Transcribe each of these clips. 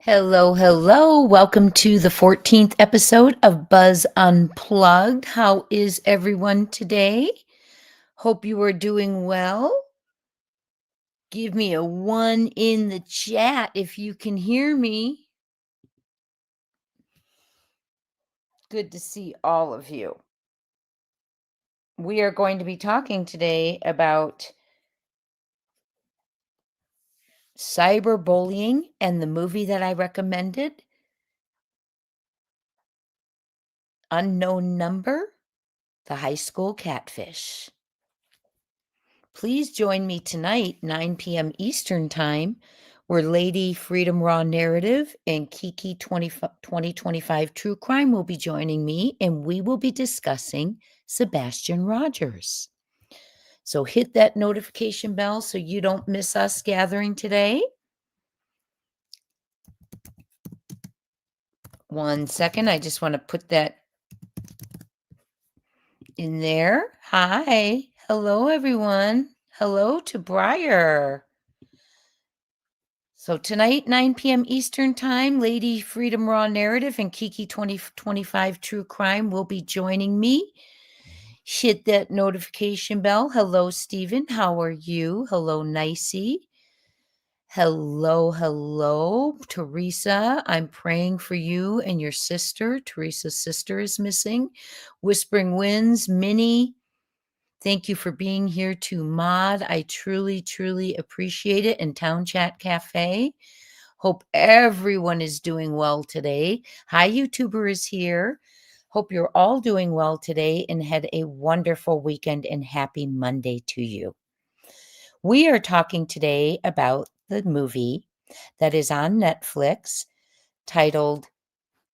Hello, hello. Welcome to the 14th episode of Buzz Unplugged. How is everyone today? Hope you are doing well. Give me a 1 in the chat if you can hear me. Good to see all of you. We are going to be talking today about cyberbullying and the movie that I recommended, Unknown Number, the high school catfish. Please join me tonight, 9 p.m. Eastern Time, where Lady Freedom Raw Narrative and Kiki 2025 True Crime will be joining me, and we will be discussing Sebastian Rogers. So hit that notification bell so you don't miss us gathering today. 1 second, I just want to put that in there. Hi. Hello, everyone. Hello to Briar. So tonight, 9 p.m. Eastern Time, Lady Freedom Raw Narrative and Kiki 2025 True Crime will be joining me. Hit that notification bell. Hello, Stephen. How are you? Hello, Nicey. Hello, Teresa. I'm praying for you and your sister. Teresa's sister is missing. Whispering Winds, Minnie. Thank you for being here to Mod. I truly appreciate it. And Town Chat Cafe. Hope everyone is doing well today. Hi, YouTuber is here. Hope you're all doing well today and had a wonderful weekend and happy Monday to you. We are talking today about the movie that is on Netflix titled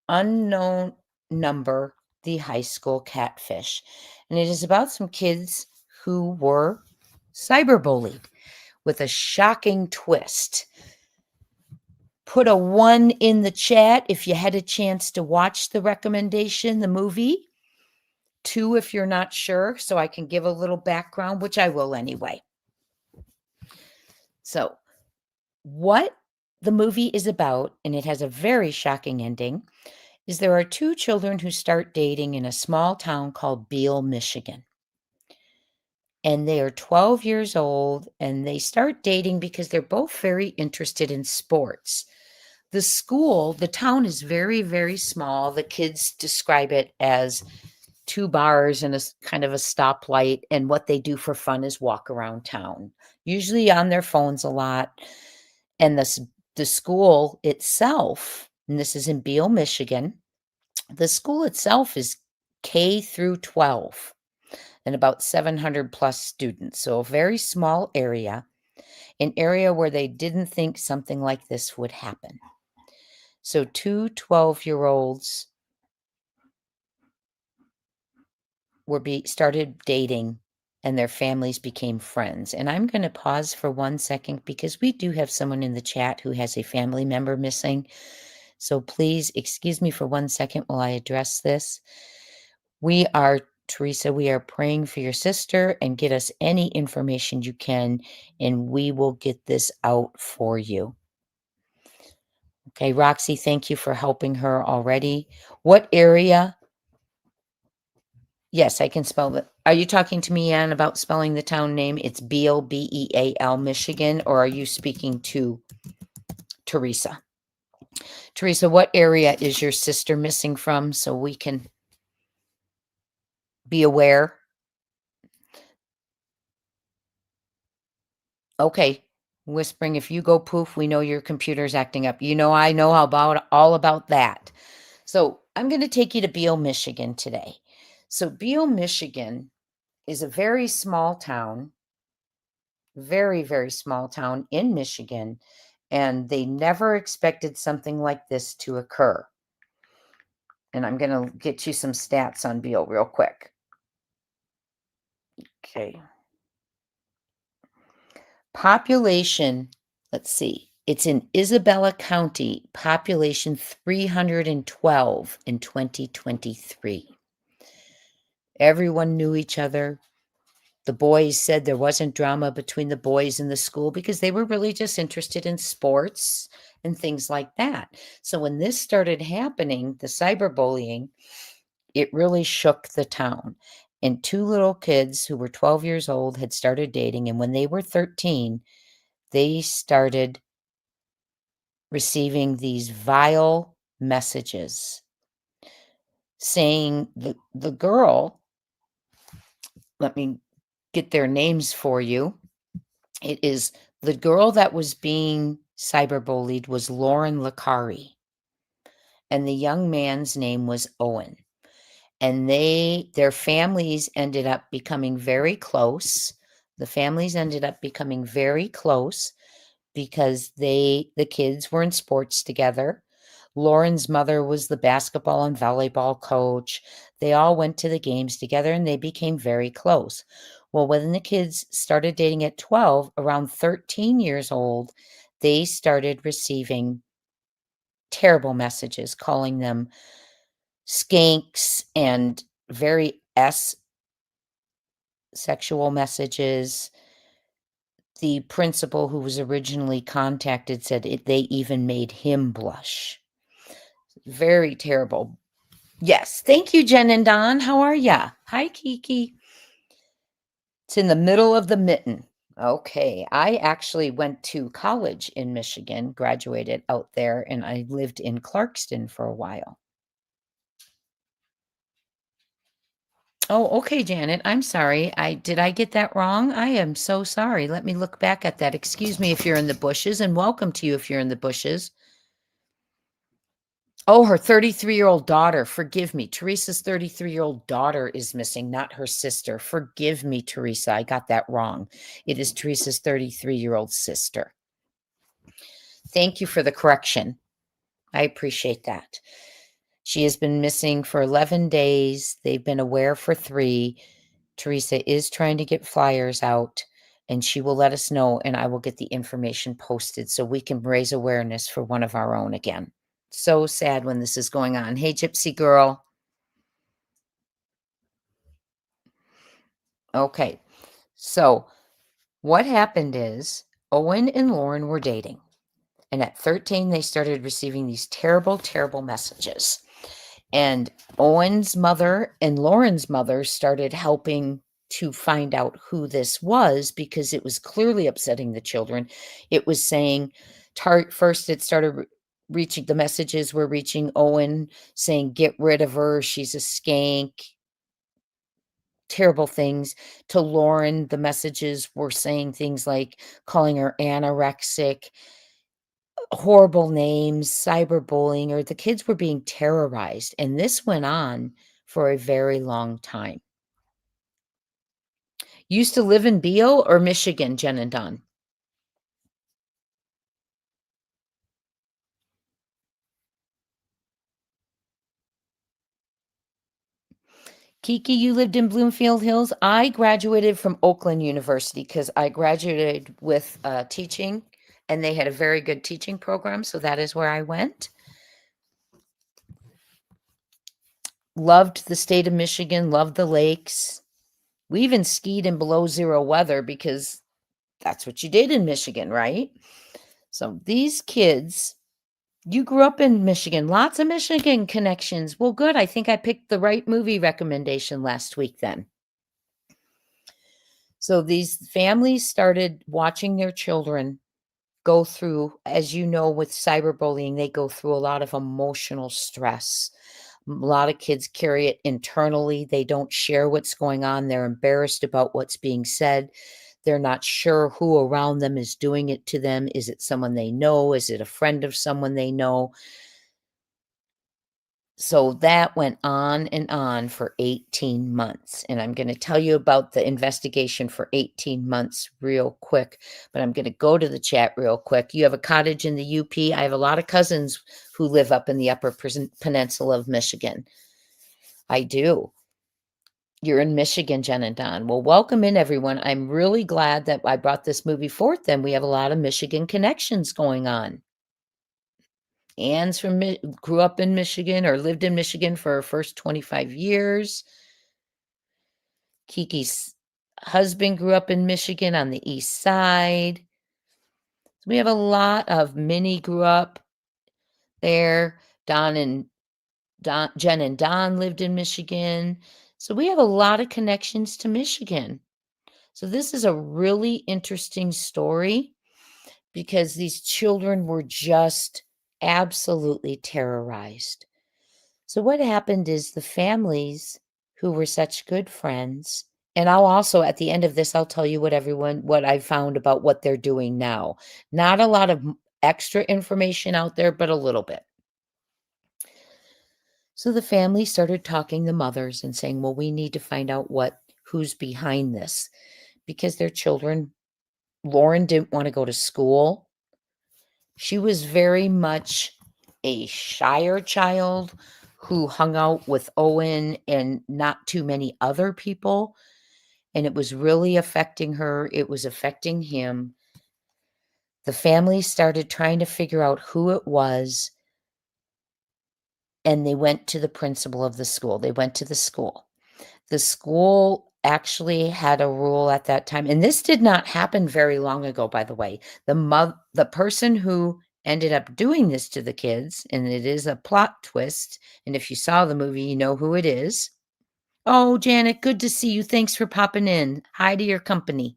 Unknown Number, the High School Catfish. And it is about some kids who were cyberbullied with a shocking twist. Put a 1 in the chat if you had a chance to watch the recommendation, the movie. 2 if you're not sure, so I can give a little background, which I will anyway. So, what the movie is about, and it has a very shocking ending, is there are 2 children who start dating in a small town called Beale, Michigan. And they are 12 years old, and they start dating because they're both very interested in sports. The town is very small. The kids describe it as 2 bars and a kind of a stoplight, and what they do for fun is walk around town, usually on their phones a lot. And the school itself, and this is in Beale, Michigan, the school itself is K through 12 and about 700 plus students. So a very small area, an area where they didn't think something like this would happen. So 2 12-year-olds started dating, and their families became friends. And I'm going to pause for 1 second because we do have someone in the chat who has a family member missing. So please excuse me for 1 second while I address this. Teresa, we are praying for your sister, and get us any information you can, and we will get this out for you. Okay, Roxy, thank you for helping her already. What area? Yes, I can spell it. Are you talking to me, Ann, about spelling the town name? It's Beale, Beal, Michigan, or are you speaking to Teresa? Teresa, what area is your sister missing from so we can be aware? Okay, Whispering, if you go poof, we know your computer's acting up. I know all about that. So I'm going to take you to Beale, Michigan today. So Beale, Michigan is a very small town, very small town in Michigan, and they never expected something like this to occur. And I'm going to get you some stats on Beale real quick. Okay. Population, let's see. It's in Isabella County, population 312 in 2023. Everyone knew each other. The boys said there wasn't drama between the boys in the school because they were really just interested in sports and things like that. So when this started happening, the cyberbullying, it really shook the town. And 2 little kids who were 12 years old had started dating, and when they were 13, they started receiving these vile messages saying the girl, let me get their names for you. It is the girl that was being cyberbullied was Lauren Licari, and the young man's name was Owen. And their families ended up becoming very close. The families ended up becoming very close because the kids were in sports together. Lauren's mother was the basketball and volleyball coach. They all went to the games together and they became very close. Well, when the kids started dating at 12, around 13 years old, they started receiving terrible messages calling them skanks and very sexual messages. The principal who was originally contacted said they even made him blush. Very terrible. Yes. Thank you, Jen and Don. How are ya? Hi, Kiki. It's in the middle of the mitten. Okay. I actually went to college in Michigan, graduated out there, and I lived in Clarkston for a while. Oh, okay, Janet. I'm sorry. Did I get that wrong? I am so sorry. Let me look back at that. Excuse me if you're in the bushes, and welcome to you if you're in the bushes. Oh, her 33-year-old daughter. Forgive me. Teresa's 33-year-old daughter is missing, not her sister. Forgive me, Teresa. I got that wrong. It is Teresa's 33-year-old sister. Thank you for the correction. I appreciate that. She has been missing for 11 days. They've been aware for 3. Teresa is trying to get flyers out, and she will let us know, and I will get the information posted so we can raise awareness for one of our own again. So sad when this is going on. Hey, Gypsy girl. Okay. So what happened is Owen and Lauren were dating. And at 13, they started receiving these terrible, terrible messages. And Owen's mother and Lauren's mother started helping to find out who this was because it was clearly upsetting the children. It was saying, first, it started reaching, the messages were reaching Owen saying, get rid of her. She's a skank. Terrible things. To Lauren, the messages were saying things like calling her anorexic, horrible names, cyberbullying, or the kids were being terrorized. And this went on for a very long time. Used to live in Beale or Michigan, Jen and Don? Kiki, you lived in Bloomfield Hills. I graduated from Oakland University because I graduated with teaching, and they had a very good teaching program. So that is where I went. Loved the state of Michigan, loved the lakes. We even skied in below zero weather because that's what you did in Michigan, right? So these kids, you grew up in Michigan, lots of Michigan connections. Well, good. I think I picked the right movie recommendation last week then. So these families started watching their children go through, as you know, with cyberbullying, they go through a lot of emotional stress. A lot of kids carry it internally. They don't share what's going on. They're embarrassed about what's being said. They're not sure who around them is doing it to them. Is it someone they know? Is it a friend of someone they know? So that went on for 18 months. And I'm going to tell you about the investigation for 18 months real quick, but I'm going to go to the chat real quick. You have a cottage in the UP. I have a lot of cousins who live up in the Upper Peninsula of Michigan. I do. You're in Michigan, Jen and Don. Well, welcome in, everyone. I'm really glad that I brought this movie forth. Then we have a lot of Michigan connections going on. Anne's grew up in Michigan or lived in Michigan for her first 25 years. Kiki's husband grew up in Michigan on the East Side. We have a lot of Minnie grew up there. Don and Jen and Don lived in Michigan. So we have a lot of connections to Michigan. So this is a really interesting story because these children were just absolutely terrorized. So what happened is the families who were such good friends, and I'll also at the end of this, I'll tell you what I found about what they're doing now. Not a lot of extra information out there, but a little bit. So the family started talking the mothers and saying, "Well, we need to find out who's behind this," because their children Lauren didn't want to go to school. She was very much a shyer child who hung out with Owen and not too many other people, and it was really affecting her, it was affecting him. The family started trying to figure out who it was, and they went to the principal of the school. They went to the school. The school actually had a rule at that time, and this did not happen very long ago, by the way. The person who ended up doing this to the kids, and it is a plot twist, and if you saw the movie, you know who it is. Oh, Janet, good to see you. Thanks for popping in. Hi to your company.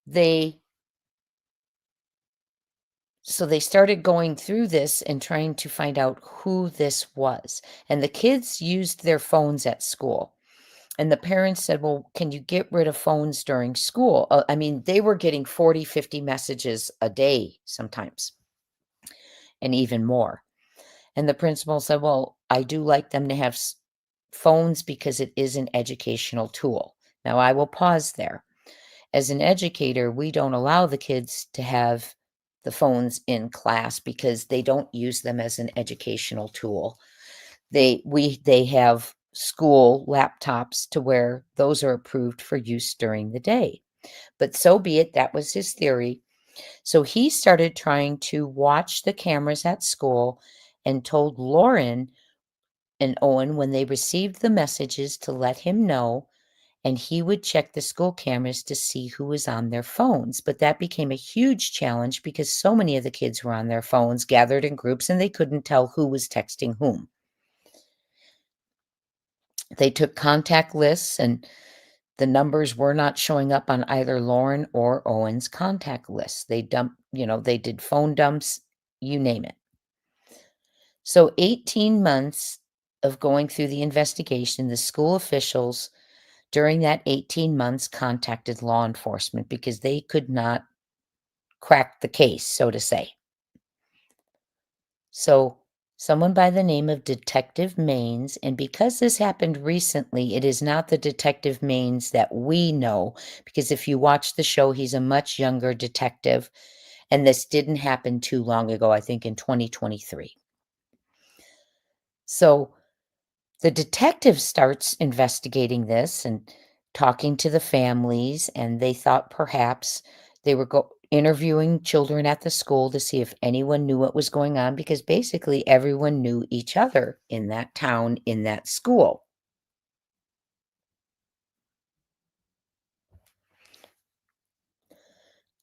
They So they started going through this and trying to find out who this was. And the kids used their phones at school. And the parents said, "Well, can you get rid of phones during school?" I mean, they were getting 40, 50 messages a day sometimes, and even more. And the principal said, "Well, I do like them to have phones because it is an educational tool." Now, I will pause there. As an educator, we don't allow the kids to have the phones in class because they don't use them as an educational tool. They have school laptops to where those are approved for use during the day. But so be it, that was his theory. So he started trying to watch the cameras at school and told Lauren and Owen when they received the messages to let him know, and he would check the school cameras to see who was on their phones. But that became a huge challenge because so many of the kids were on their phones, gathered in groups, and they couldn't tell who was texting whom. They took contact lists, and the numbers were not showing up on either Lauren or Owen's contact lists. They did phone dumps, you name it. So 18 months of going through the investigation, the school officials during that 18 months contacted law enforcement because they could not crack the case, so to say. So someone by the name of Detective Maines, and because this happened recently, it is not the Detective Maines that we know, because if you watch the show, he's a much younger detective, and this didn't happen too long ago, I think in 2023. So the detective starts investigating this and talking to the families, and they thought perhaps they were interviewing children at the school to see if anyone knew what was going on because basically everyone knew each other in that town, in that school.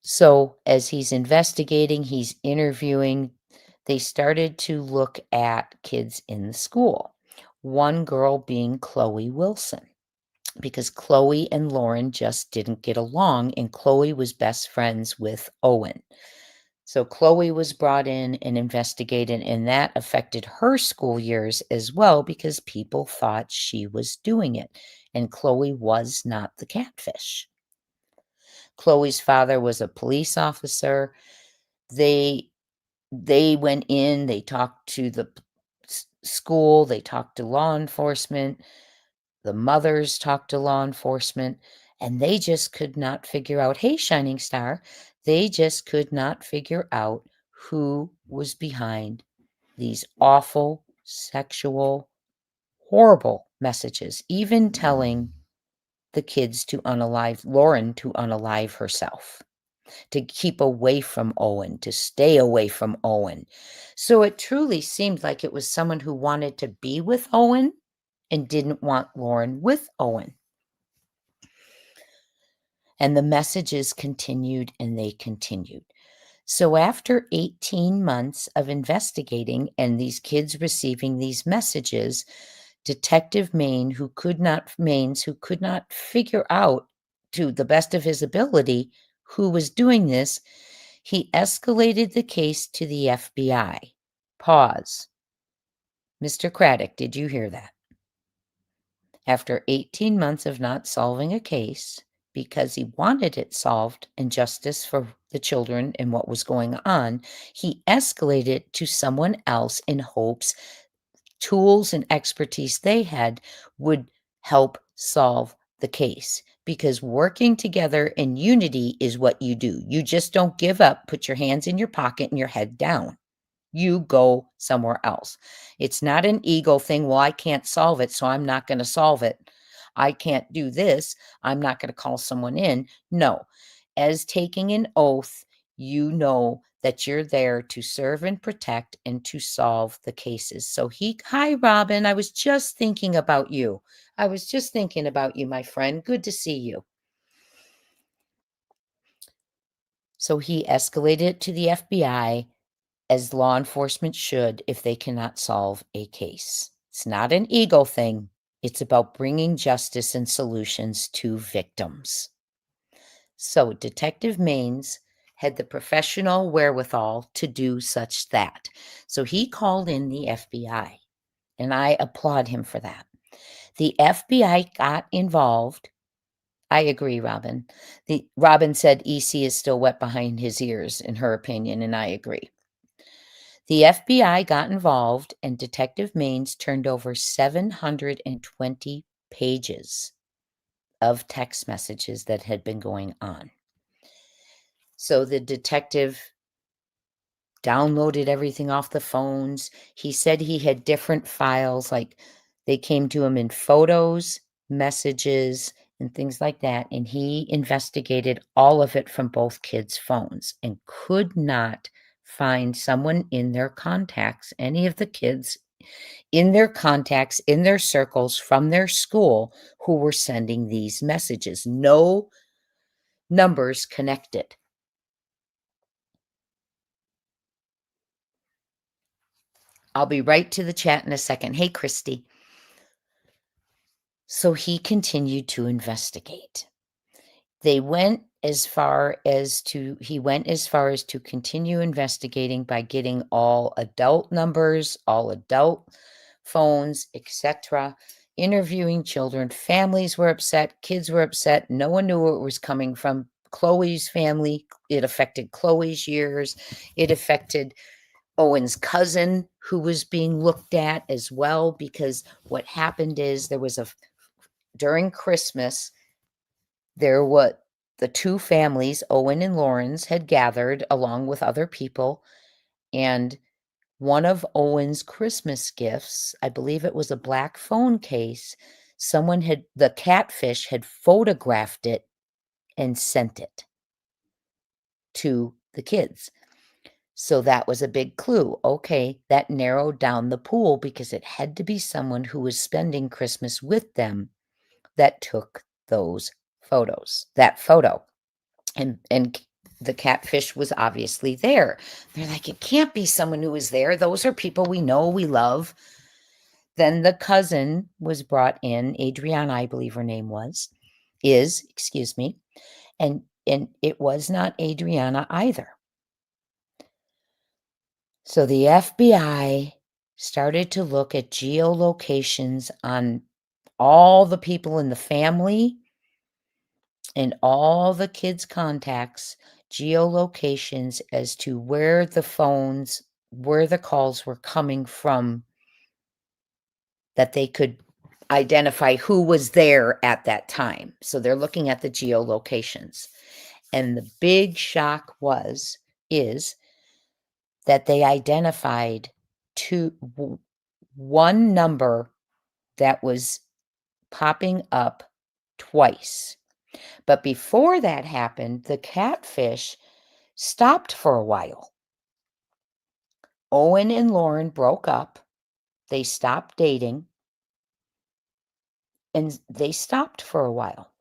So, as he's investigating, he's interviewing, they started to look at kids in the school. One girl being Chloe Wilson, because Chloe and Lauren just didn't get along, and Chloe was best friends with Owen. So Chloe was brought in and investigated, and that affected her school years as well because people thought she was doing it, and Chloe was not the catfish. Chloe's father was a police officer. They they went in, they talked to the school, they talked to law enforcement. The mothers talked to law enforcement, and they just could not figure out, hey, Shining Star, they just could not figure out who was behind these awful, sexual, horrible messages, even telling the kids to unalive Lauren to unalive herself, to keep away from Owen, to stay away from Owen. So it truly seemed like it was someone who wanted to be with Owen and didn't want Lauren with Owen. And the messages continued and they continued. So after 18 months of investigating and these kids receiving these messages, Detective Maines, who could not figure out to the best of his ability who was doing this, he escalated the case to the FBI. Pause. Mr. Craddock, did you hear that? After 18 months of not solving a case because he wanted it solved and justice for the children and what was going on, he escalated it to someone else in hopes tools and expertise they had would help solve the case. Because working together in unity is what you do. You just don't give up, put your hands in your pocket and your head down. You go somewhere else. It's not an ego thing. Well, I can't solve it, so I'm not going to solve it. I can't do this. I'm not going to call someone in. No. As taking an oath, you know that you're there to serve and protect and to solve the cases. So hi, Robin. I was just thinking about you. I was just thinking about you, my friend. Good to see you. So he escalated it to the FBI as law enforcement should if they cannot solve a case. It's not an ego thing. It's about bringing justice and solutions to victims. So Detective Maines had the professional wherewithal to do such that. So he called in the FBI, and I applaud him for that. The FBI got involved. I agree, Robin. Robin said EC is still wet behind his ears, in her opinion, and I agree. The FBI got involved, and Detective Maines turned over 720 pages of text messages that had been going on. So the detective downloaded everything off the phones. He said he had different files, like they came to him in photos, messages, and things like that. And he investigated all of it from both kids' phones and could not find someone in their contacts, any of the kids in their contacts, in their circles from their school who were sending these messages. No numbers connected. I'll be right to the chat in a second. Hey, Christy. So he continued to investigate. He went as far as to continue investigating by getting all adult numbers, all adult phones, etc., interviewing children. Families were upset, kids were upset. No one knew where it was coming from. Chloe's family, it affected Chloe's years. It affected Owen's cousin, who was being looked at as well, because what happened is during Christmas, the two families, Owen and Lauren's, had gathered along with other people, and one of Owen's Christmas gifts, I believe it was a black phone case, the catfish had photographed it and sent it to the kids. So that was a big clue. Okay, that narrowed down the pool because it had to be someone who was spending Christmas with them that took that photo. And the catfish was obviously there. They're like, it can't be someone who was there. Those are people we know, we love. Then the cousin was brought in, Adriana, I believe her name excuse me. And it was not Adriana either. So the FBI started to look at geolocations on all the people in the family and all the kids' contacts, geolocations as to where the calls were coming from, that they could identify who was there at that time. So they're looking at the geolocations. And the big shock is that they identified one number that was popping up twice. But before that happened, the catfish stopped for a while. Owen and Lauren broke up. They stopped dating. And they stopped for a while.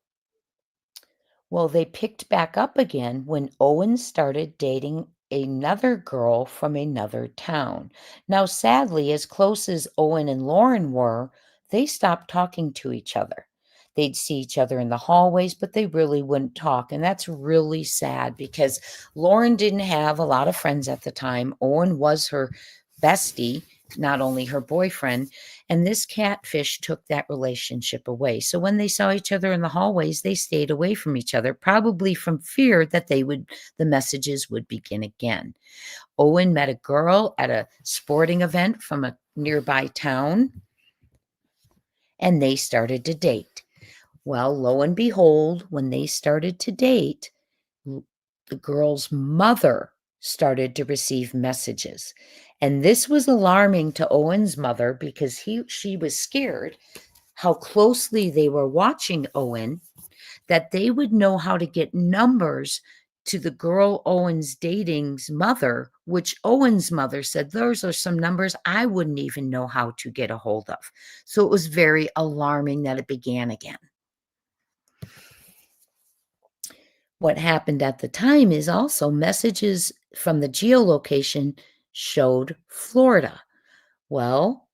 Well, they picked back up again when Owen started dating another girl from another town. Now, sadly, as close as Owen and Lauren were, they stopped talking to each other. They'd see each other in the hallways, but they really wouldn't talk. And that's really sad because Lauren didn't have a lot of friends at the time. Owen was her bestie, not only her boyfriend. And this catfish took that relationship away. So when they saw each other in the hallways, they stayed away from each other, probably from fear that the messages would begin again. Owen met a girl at a sporting event from a nearby town, and they started to date. Well, lo and behold, when they started to date, the girl's mother started to receive messages. And this was alarming to Owen's mother because she was scared how closely they were watching Owen, that they would know how to get numbers to the girl Owen's dating's mother, which Owen's mother said, those are some numbers I wouldn't even know how to get a hold of. So it was very alarming that it began again. What happened at the time is also messages from the geolocation showed Florida. Well,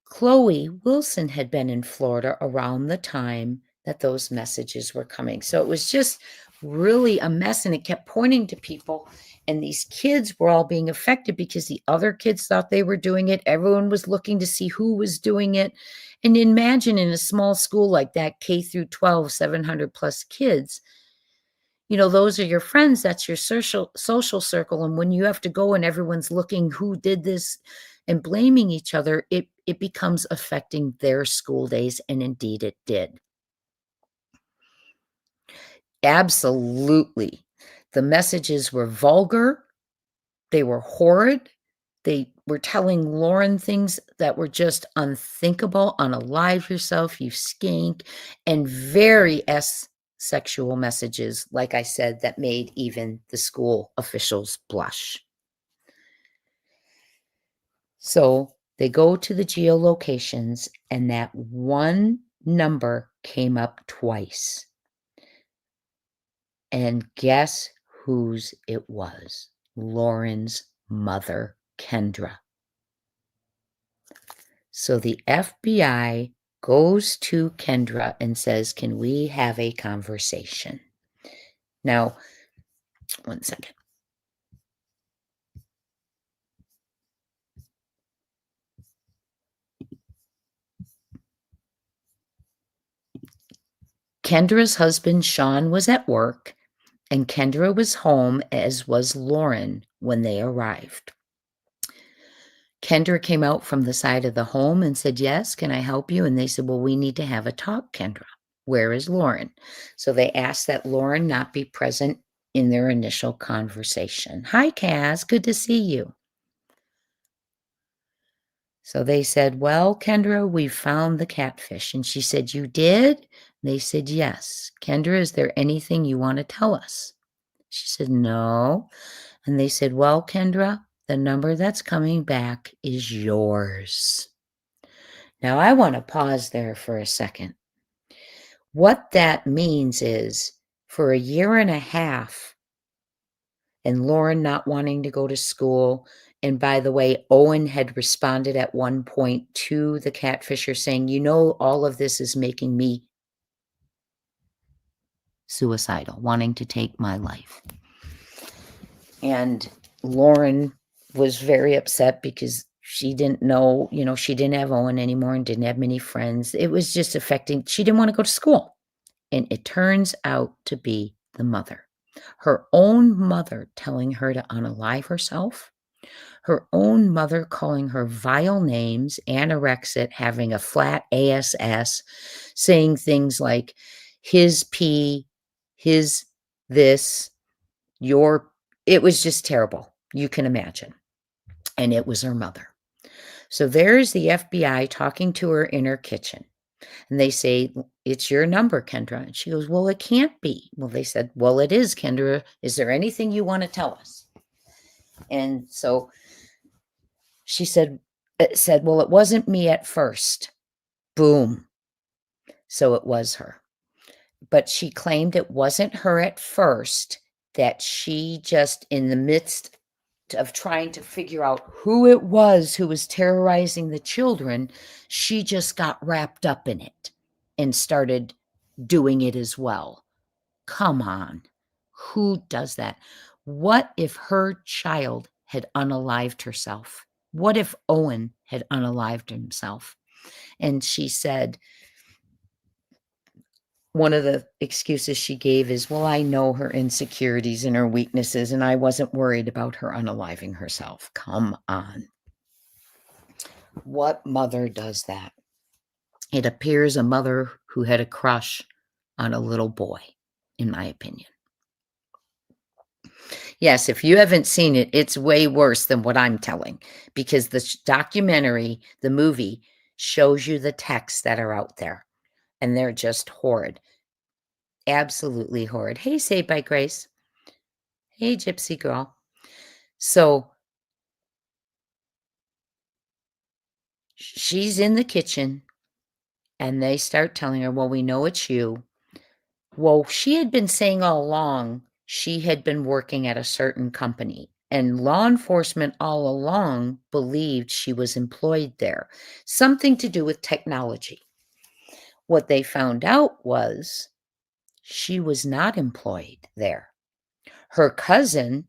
Chloe Wilson had been in Florida around the time that those messages were coming. So it was just really a mess, and it kept pointing to people. And these kids were all being affected because the other kids thought they were doing it. Everyone was looking to see who was doing it. And imagine in a small school like that, K through 12, 700 plus kids, those are your friends, that's your social circle, and when you have to go and everyone's looking who did this and blaming each other, it becomes affecting their school days, and indeed it did. Absolutely. The messages were vulgar, they were horrid, they were telling Lauren things that were just unthinkable, unalive yourself, you skink, and very sexual messages, like I said, that made even the school officials blush. So they go to the geolocations, and that one number came up twice. And guess whose it was? Lauren's mother, Kendra. So the FBI goes to Kendra and says, "Can we have a conversation?" Now, one second. Kendra's husband, Sean, was at work, and Kendra was home, as was Lauren, when they arrived. Kendra came out from the side of the home and said, "Yes, can I help you?" And they said, "Well, we need to have a talk, Kendra. Where is Lauren?" So they asked that Lauren not be present in their initial conversation. "Hi, Kaz. Good to see you." So they said, "Well, Kendra, we found the catfish." And she said, "You did?" They said, "Yes." "Kendra, is there anything you want to tell us?" She said, "No." And they said, "Well, Kendra, the number that's coming back is yours." Now, I want to pause there for a second. What that means is for a year and a half, and Lauren not wanting to go to school. And by the way, Owen had responded at one point to the catfisher saying, all of this is making me suicidal, wanting to take my life. And Lauren was very upset because she didn't know, she didn't have Owen anymore and didn't have many friends. It was just affecting, she didn't want to go to school. And it turns out to be the mother. Her own mother telling her to unalive herself. Her own mother calling her vile names, anorexic, having a flat ASS, saying things like his pee, his this, your, it was just terrible. You can imagine. And it was her mother. So there's the FBI talking to her in her kitchen. And they say, "It's your number, Kendra." And she goes, "Well, it can't be." Well, they said, "Well, it is, Kendra. Is there anything you want to tell us?" And so she said, "Well, it wasn't me at first." Boom. So it was her. but she claimed it wasn't her at first, that she just in the midst of trying to figure out who it was who was terrorizing the children, she just got wrapped up in it and started doing it as well. Come on. Who does that? What if her child had unalived herself? What if Owen had unalived himself? And she said, one of the excuses she gave is, well, I know her insecurities and her weaknesses, and I wasn't worried about her unaliving herself. Come on. What mother does that? It appears a mother who had a crush on a little boy, in my opinion. Yes, if you haven't seen it, it's way worse than what I'm telling, because the documentary, the movie, shows you the texts that are out there, and they're just horrid. Absolutely horrid. Hey, Saved by Grace. Hey, Gypsy Girl. So she's in the kitchen, and they start telling her, well, we know it's you. Well, she had been saying all along she had been working at a certain company, and law enforcement all along believed she was employed there, something to do with technology. What they found out was she was not employed there. Her cousin,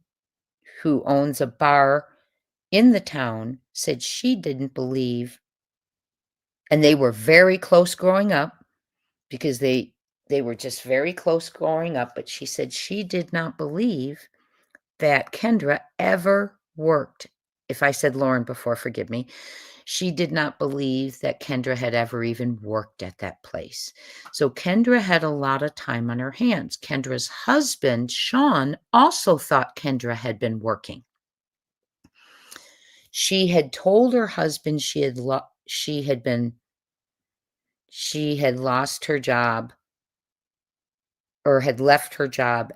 who owns a bar in the town, said she didn't believe, and they were very close growing up because they were just very close growing up, but she said she did not believe that Kendra ever worked. If I said Lauren before, forgive me. She did not believe that Kendra had ever even worked at that place. So Kendra had a lot of time on her hands. Kendra's husband, Sean, also thought Kendra had been working. She had told her husband she had lost her job, or had left her job,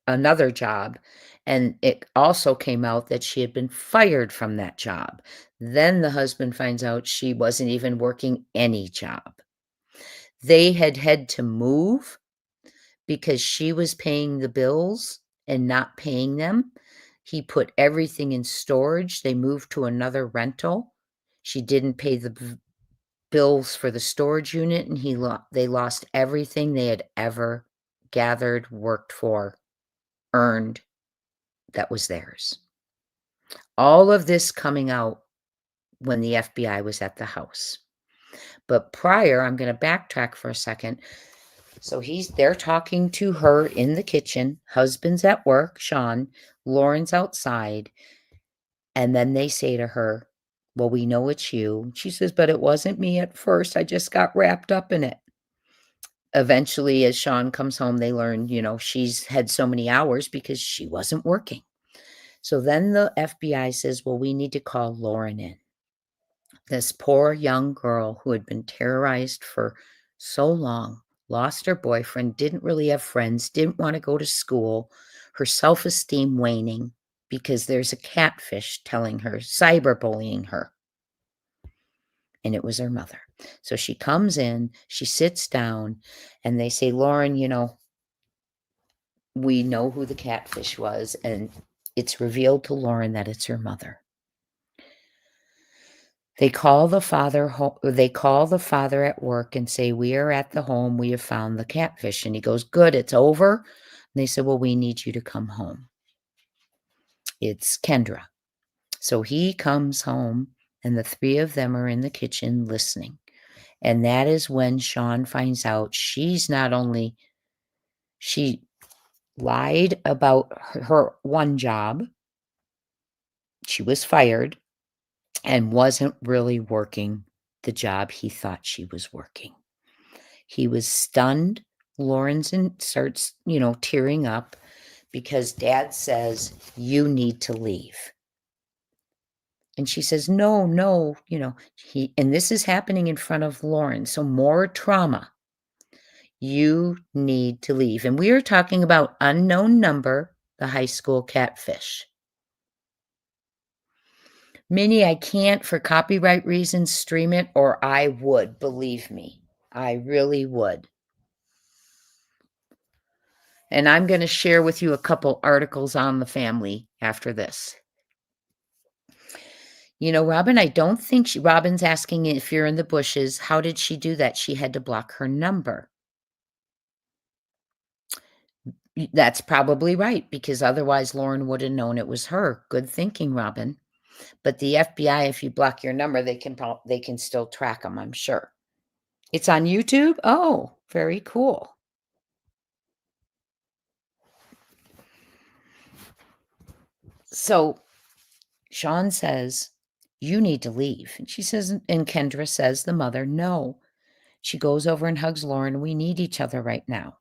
another job, and it also came out that she had been fired from that job. Then the husband finds out she wasn't even working any job. They had to move because she was paying the bills and not paying them. He put everything in storage. They moved to another rental. She didn't pay the bills for the storage unit, and they lost everything they had ever gathered, worked for, earned, that was theirs. All of this coming out when the FBI was at the house. But prior, I'm going to backtrack for a second. So they're talking to her in the kitchen. Husband's at work, Sean. Lauren's outside. And then they say to her, well, we know it's you. She says, but it wasn't me at first. I just got wrapped up in it. Eventually, as Sean comes home, they learn, she's had so many hours because she wasn't working. So then the FBI says, well, we need to call Lauren in. This poor young girl who had been terrorized for so long, lost her boyfriend, didn't really have friends, didn't want to go to school, her self-esteem waning because there's a catfish telling her, cyberbullying her. And it was her mother. So she comes in, she sits down, and they say, Lauren, we know who the catfish was, and it's revealed to Lauren that it's her mother. They call the father at work and say, we are at the home. We have found the catfish. And he goes, good, it's over. And they said, well, we need you to come home. It's Kendra. So he comes home, and the three of them are in the kitchen listening. And that is when Sean finds out she lied about her one job. She was fired and wasn't really working the job he thought she was working. He was stunned. Lauren's starts, tearing up because Dad says, you need to leave. And she says, no, and this is happening in front of Lauren. So more trauma. You need to leave. And we are talking about unknown number, the high school catfish. Minnie, I can't, for copyright reasons, stream it, or I would, believe me. I really would. And I'm going to share with you a couple articles on the family after this. Robin, I don't think Robin's asking if you're in the bushes. How did she do that? She had to block her number. That's probably right, because otherwise Lauren would have known it was her. Good thinking, Robin. But the FBI, if you block your number, they can still track them, I'm sure. It's on YouTube? Oh, very cool. So Sean says, "You need to leave." And she says, and Kendra says, the mother, "No." She goes over and hugs Lauren. "We need each other right now."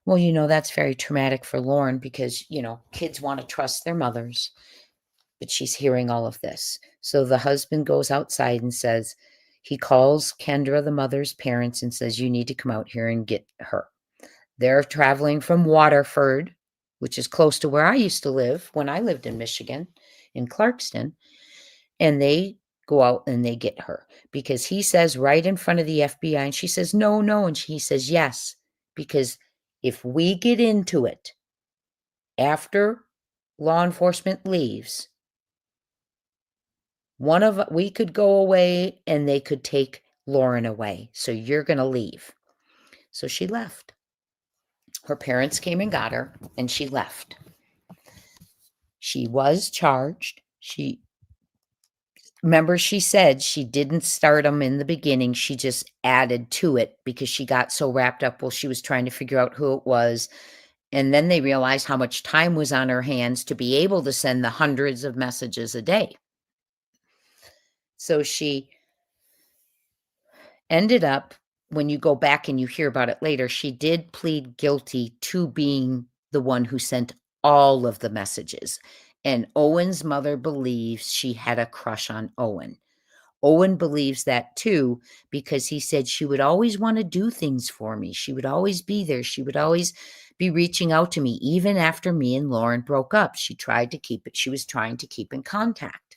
Well, that's very traumatic for Lauren because, kids want to trust their mothers, but she's hearing all of this. So the husband goes outside and says, he calls Kendra, the mother's parents, and says, "You need to come out here and get her." They're traveling from Waterford, which is close to where I used to live when I lived in Michigan, in Clarkston. And they go out and they get her because he says right in front of the FBI, and she says, "No, no." And he says, "Yes, because if we get into it after law enforcement leaves, we could go away and they could take Lauren away. So you're going to leave." So she left. Her parents came and got her, and she left. She was charged. Remember, she said she didn't start them in the beginning. She just added to it because she got so wrapped up while she was trying to figure out who it was. And then they realized how much time was on her hands to be able to send the hundreds of messages a day. So she ended up, when you go back and you hear about it later, she did plead guilty to being the one who sent all of the messages. And Owen's mother believes she had a crush on Owen. Owen believes that too, because he said she would always want to do things for me. She would always be there. She would always be reaching out to me. Even after me and Lauren broke up, she was trying to keep in contact.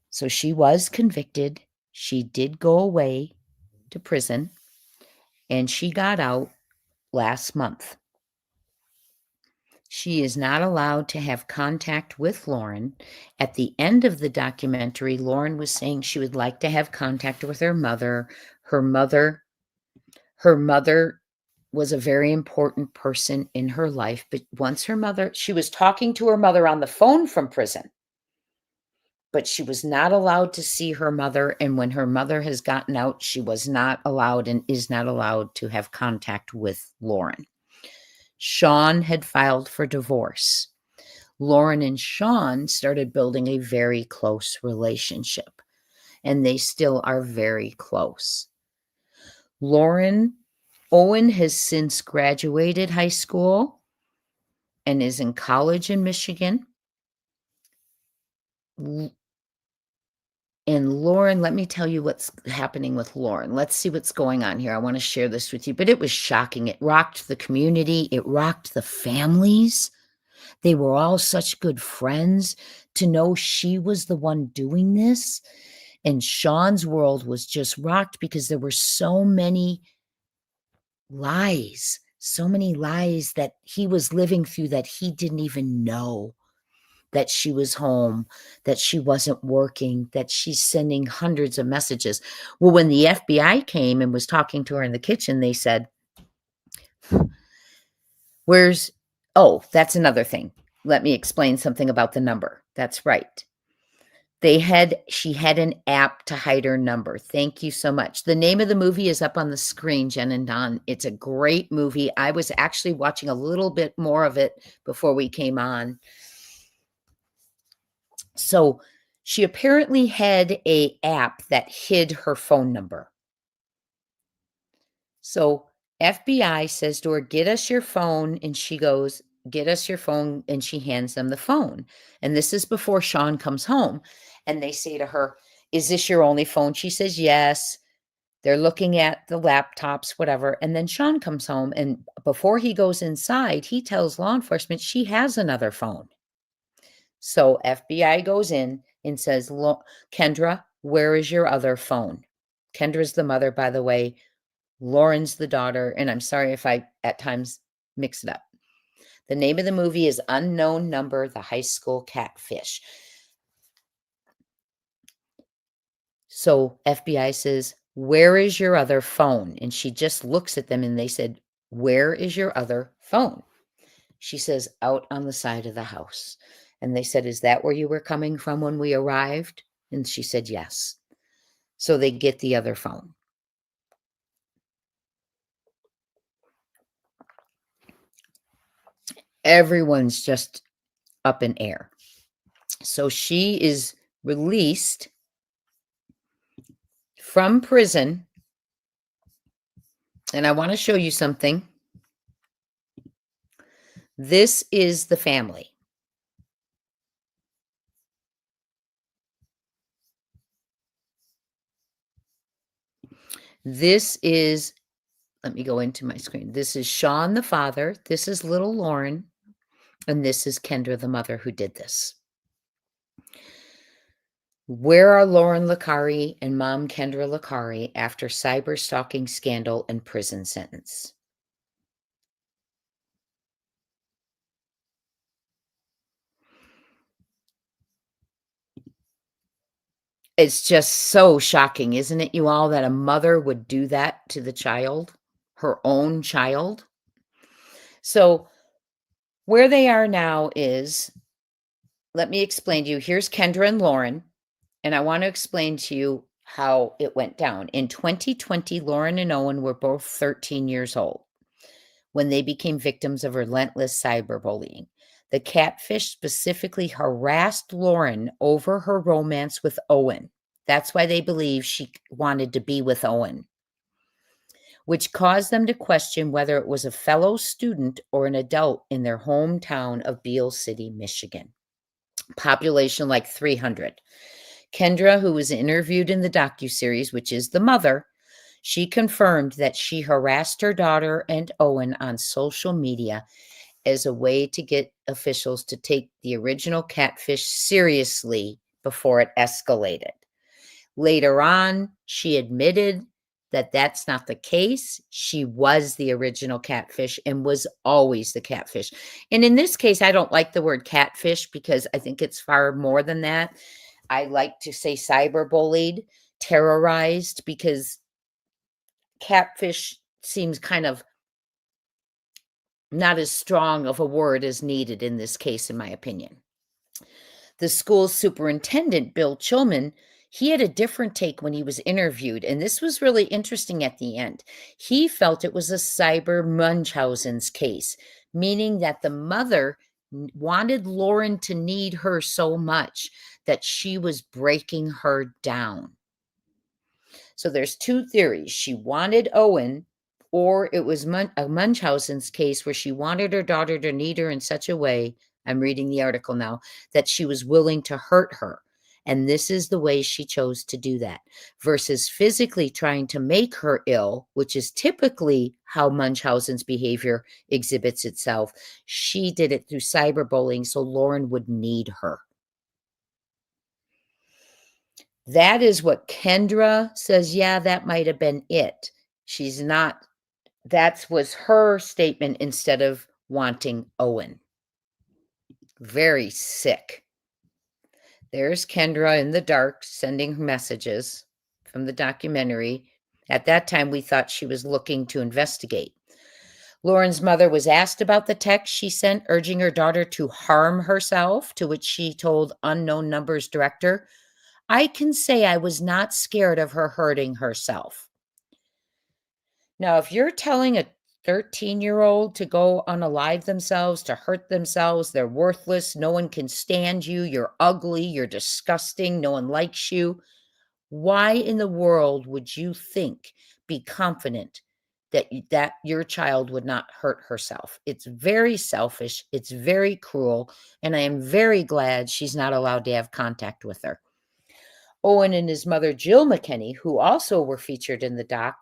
So she was convicted. She did go away to prison, and she got out last month. She is not allowed to have contact with Lauren. At the end of the documentary, Lauren was saying she would like to have contact with her mother. Her mother was a very important person in her life, but she was talking to her mother on the phone from prison, but she was not allowed to see her mother. And when her mother has gotten out, she was not allowed and is not allowed to have contact with Lauren. Sean had filed for divorce. Lauren and Sean started building a very close relationship, and they still are very close. Owen has since graduated high school and is in college in Michigan. And Lauren, let me tell you what's happening with Lauren. Let's see what's going on here. I want to share this with you, but it was shocking. It rocked the community. It rocked the families. They were all such good friends. To know she was the one doing this, and Sean's world was just rocked because there were so many lies that he was living through that he didn't even know. That she was home, that she wasn't working, that she's sending hundreds of messages. Well, when the FBI came and was talking to her in the kitchen, they said, that's another thing. Let me explain something about the number. That's right. She had an app to hide her number. Thank you so much. The name of the movie is up on the screen, Jen and Don. It's a great movie. I was actually watching a little bit more of it before we came on. So she apparently had a app that hid her phone number. So FBI says to her, "Get us your phone." And she goes, "Get us your phone." And she hands them the phone. And this is before Sean comes home. And they say to her, "Is this your only phone?" She says, "Yes." They're looking at the laptops, whatever. And then Sean comes home. And before he goes inside, he tells law enforcement she has another phone. So FBI goes in and says, "Kendra, where is your other phone?" Kendra's the mother, by the way. Lauren's the daughter, and I'm sorry if I at times mix it up. The name of the movie is Unknown Number: The High School Catfish. So FBI says, "Where is your other phone?" And she just looks at them and they said, "Where is your other phone?" She says, "Out on the side of the house." And they said, "Is that where you were coming from when we arrived?" And she said, "Yes." So they get the other phone. Everyone's just up in air. So she is released from prison. And I want to show you something. This is the family. This is, let me go into my screen. This is Sean, the father. This is little Lauren. And this is Kendra, the mother, who did this. Where are Lauren Licari and mom Kendra Licari after cyber stalking scandal and prison sentence? It's just so shocking, isn't it, you all, that a mother would do that to the child, her own child? So where they are now is, let me explain to you. Here's Kendra and Lauren, and I want to explain to you how it went down. In 2020, Lauren and Owen were both 13 years old when they became victims of relentless cyberbullying. The catfish specifically harassed Lauren over her romance with Owen. That's why they believe she wanted to be with Owen, which caused them to question whether it was a fellow student or an adult in their hometown of Beale City, Michigan. Population like 300. Kendra, who was interviewed in the docuseries, which is the mother, she confirmed that she harassed her daughter and Owen on social media as a way to get officials to take the original catfish seriously before it escalated. Later on, she admitted that that's not the case. She was the original catfish and was always the catfish. And in this case, I don't like the word catfish because I think it's far more than that. I like to say cyberbullied, terrorized, because catfish seems kind of not as strong of a word as needed in this case, in my opinion. The school's superintendent, Bill Chilman, he had a different take when he was interviewed, and this was really interesting at the end. He felt it was a cyber Munchausen's case, meaning that the mother wanted Lauren to need her so much that she was breaking her down. So there's two theories. She wanted Owen, or it was a Munchausen's case where she wanted her daughter to need her in such a way, I'm reading the article now, that she was willing to hurt her. And this is the way she chose to do that versus physically trying to make her ill, which is typically how Munchausen's behavior exhibits itself. She did it through cyberbullying so Lauren would need her. That is what Kendra says, yeah, that might have been it. She's not, that was her statement instead of wanting Owen. Very sick. There's Kendra in the dark sending messages from the documentary. At that time, we thought she was looking to investigate. Lauren's mother was asked about the text she sent, urging her daughter to harm herself, to which she told Unknown Numbers director, "I can say I was not scared of her hurting herself." Now, if you're telling a 13-year-old to go unalive themselves, to hurt themselves, they're worthless, no one can stand you, you're ugly, you're disgusting, no one likes you, why in the world would you be confident that your child would not hurt herself? It's very selfish, it's very cruel, and I am very glad she's not allowed to have contact with her. Owen and his mother, Jill McKinney, who also were featured in the doc,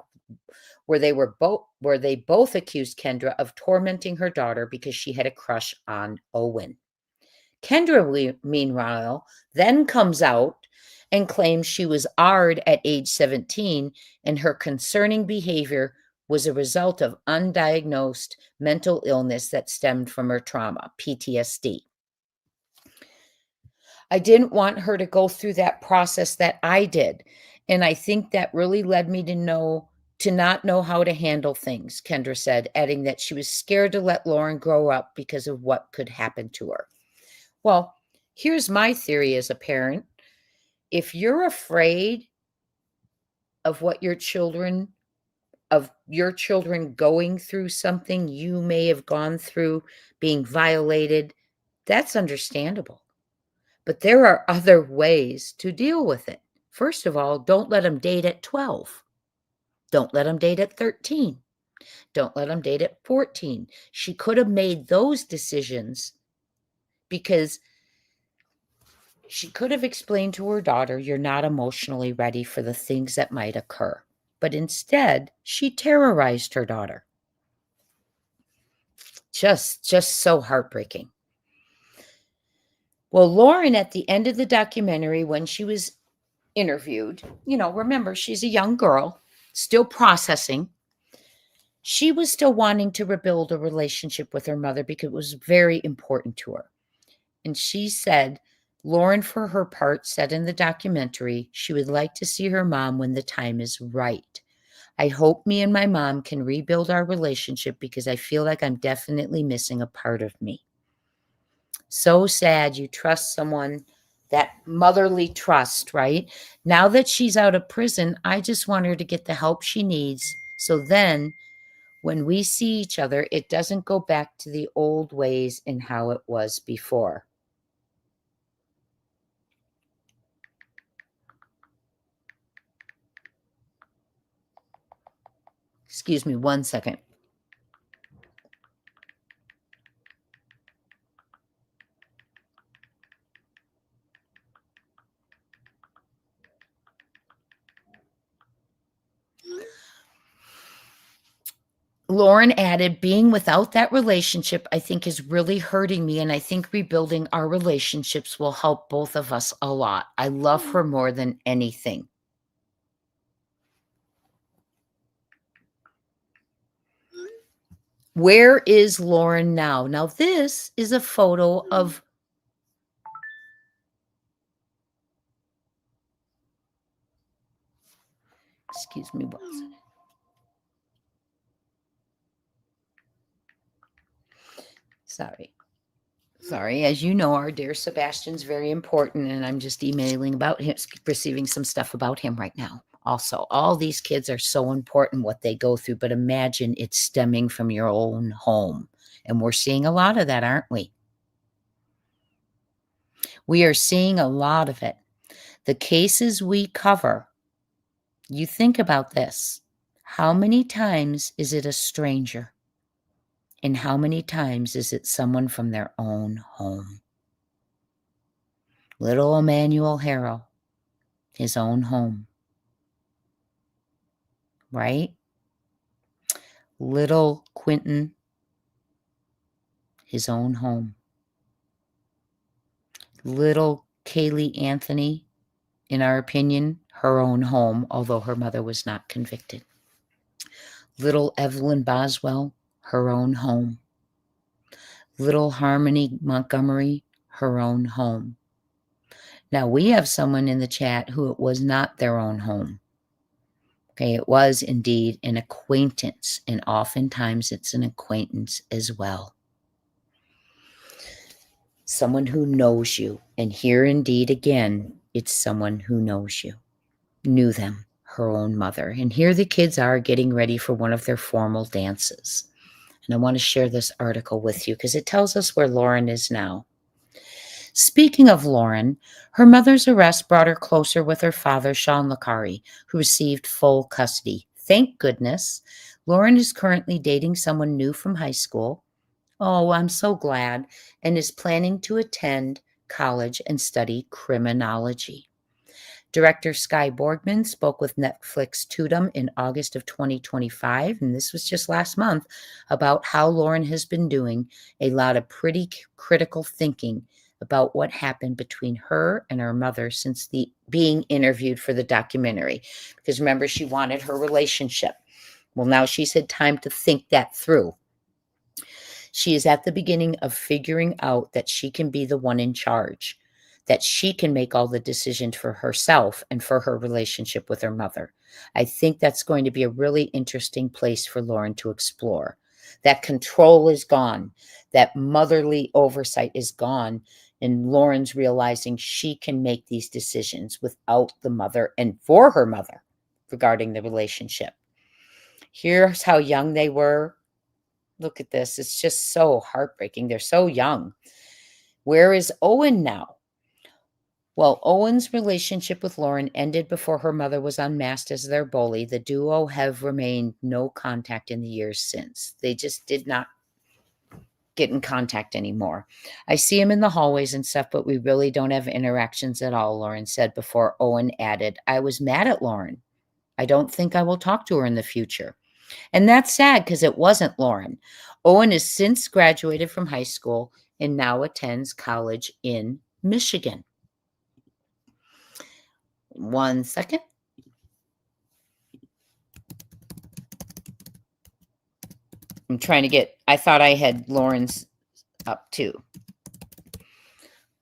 where they both accused Kendra of tormenting her daughter because she had a crush on Owen. Kendra, meanwhile, then comes out and claims she was AR'd at age 17 and her concerning behavior was a result of undiagnosed mental illness that stemmed from her trauma, PTSD. I didn't want her to go through that process that I did. And I think that really led me to not know how to handle things, Kendra said, adding that she was scared to let Lauren grow up because of what could happen to her. Well, here's my theory as a parent. If you're afraid of your children going through something you may have gone through, being violated, that's understandable. But there are other ways to deal with it. First of all, don't let them date at 12. Don't let them date at 13. Don't let them date at 14. She could have made those decisions because she could have explained to her daughter, you're not emotionally ready for the things that might occur. But instead, she terrorized her daughter. Just so heartbreaking. Well, Lauren, at the end of the documentary, when she was interviewed, remember, she's a young girl, still processing. She was still wanting to rebuild a relationship with her mother because it was very important to her. And she said, Lauren, for her part, said in the documentary, she would like to see her mom when the time is right. I hope me and my mom can rebuild our relationship because I feel like I'm definitely missing a part of me. So sad you trust someone, that motherly trust, right? Now that she's out of prison, I just want her to get the help she needs. So then when we see each other, it doesn't go back to the old ways and how it was before. Excuse me 1 second. Lauren added, being without that relationship, I think is really hurting me. And I think rebuilding our relationships will help both of us a lot. I love her more than anything. Where is Lauren now? Now, this is a photo of. Excuse me 1 second. Sorry. As you know, our dear Sebastian's very important, and I'm just emailing about him, receiving some stuff about him right now. Also, all these kids are so important, what they go through, but imagine it's stemming from your own home. And we're seeing a lot of that, aren't we? We are seeing a lot of it. The cases we cover, you think about this. How many times is it a stranger? And how many times is it someone from their own home? Little Emmanuel Harrell, his own home, right? Little Quentin, his own home. Little Kaylee Anthony, in our opinion, her own home, although her mother was not convicted. Little Evelyn Boswell, her own home. Little Harmony Montgomery, her own home. Now, we have someone in the chat who it was not their own home. Okay, it was indeed an acquaintance, and oftentimes it's an acquaintance as well. Someone who knows you, and here indeed again, it's someone who knows you, knew them, her own mother. And here the kids are getting ready for one of their formal dances. And I want to share this article with you because it tells us where Lauren is now. Speaking of Lauren, her mother's arrest brought her closer with her father, Sean Licari, who received full custody. Thank goodness. Lauren is currently dating someone new from high school. Oh, I'm so glad. And is planning to attend college and study criminology. Director Sky Borgman spoke with Netflix Tudum in August of 2025, and this was just last month, about how Lauren has been doing a lot of pretty critical thinking about what happened between her and her mother since being interviewed for the documentary. Because remember, she wanted her relationship. Well, now she's had time to think that through. She is at the beginning of figuring out that she can be the one in charge, that she can make all the decisions for herself and for her relationship with her mother. I think that's going to be a really interesting place for Lauren to explore. That control is gone, that motherly oversight is gone, and Lauren's realizing she can make these decisions without the mother and for her mother regarding the relationship. Here's how young they were. Look at this. It's just so heartbreaking. They're so young. Where is Owen now? Well, Owen's relationship with Lauren ended before her mother was unmasked as their bully. The duo have remained no contact in the years since. They just did not get in contact anymore. I see him in the hallways and stuff, but we really don't have interactions at all, Lauren said before Owen added, I was mad at Lauren. I don't think I will talk to her in the future. And that's sad because it wasn't Lauren. Owen has since graduated from high school and now attends college in Michigan. One second. I'm trying to get, I thought I had Lauren's up too.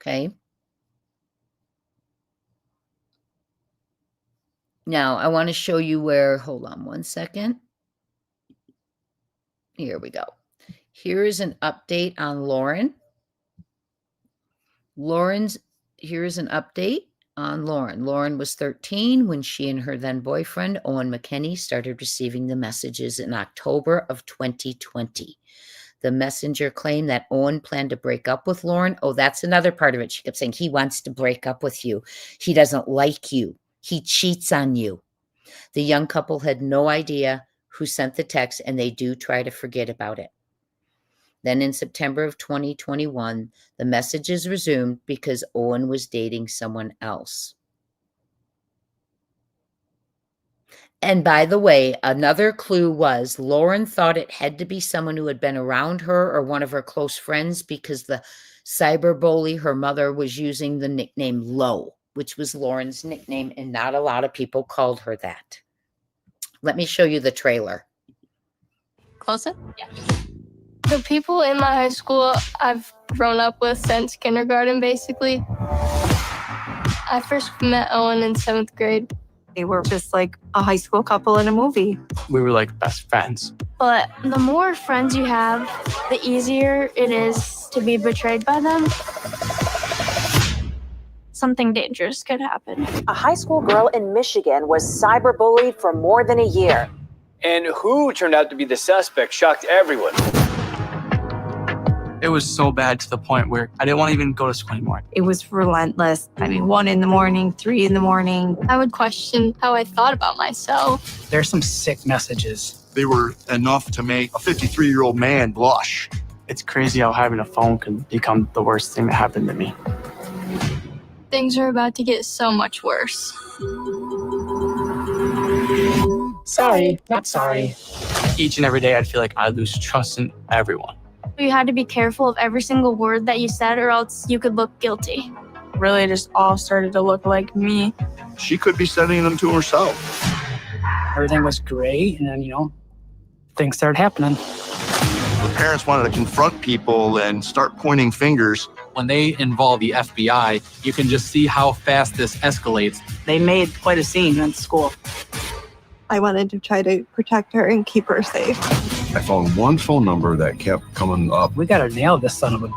Okay. Now I want to show you where, hold on one second. Here we go. Here is an update on Lauren. Here's an update on Lauren. Lauren was 13 when she and her then boyfriend, Owen McKinney, started receiving the messages in October of 2020. The messenger claimed that Owen planned to break up with Lauren. Oh, that's another part of it. She kept saying, he wants to break up with you. He doesn't like you. He cheats on you. The young couple had no idea who sent the text, and they do try to forget about it. Then in September of 2021, the messages resumed because Owen was dating someone else. And by the way, another clue was Lauren thought it had to be someone who had been around her or one of her close friends because the cyber bully, her mother, was using the nickname Lo, which was Lauren's nickname, and not a lot of people called her that. Let me show you the trailer. Close it? Yeah. The people in my high school I've grown up with since kindergarten, basically. I first met Owen in 7th grade. They were just like a high school couple in a movie. We were like best friends. But the more friends you have, the easier it is to be betrayed by them. Something dangerous could happen. A high school girl in Michigan was cyberbullied for more than a year. And who turned out to be the suspect shocked everyone. It was so bad to the point where I didn't want to even go to school anymore. It was relentless. I mean, 1 a.m, 3 a.m. I would question how I thought about myself. There's some sick messages. They were enough to make a 53-year-old man blush. It's crazy how having a phone can become the worst thing that happened to me. Things are about to get so much worse. Sorry, not sorry. Each and every day, I'd feel like I lose trust in everyone. You had to be careful of every single word that you said, or else you could look guilty. Really just all started to look like me. She could be sending them to herself. Everything was great, and then, things started happening. The parents wanted to confront people and start pointing fingers. When they involve the FBI, you can just see how fast this escalates. They made quite a scene at school. I wanted to try to protect her and keep her safe. I found one phone number that kept coming up. We gotta nail this son of a...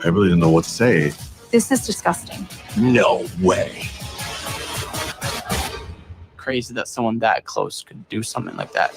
I really didn't know what to say. This is disgusting. No way. Crazy that someone that close could do something like that.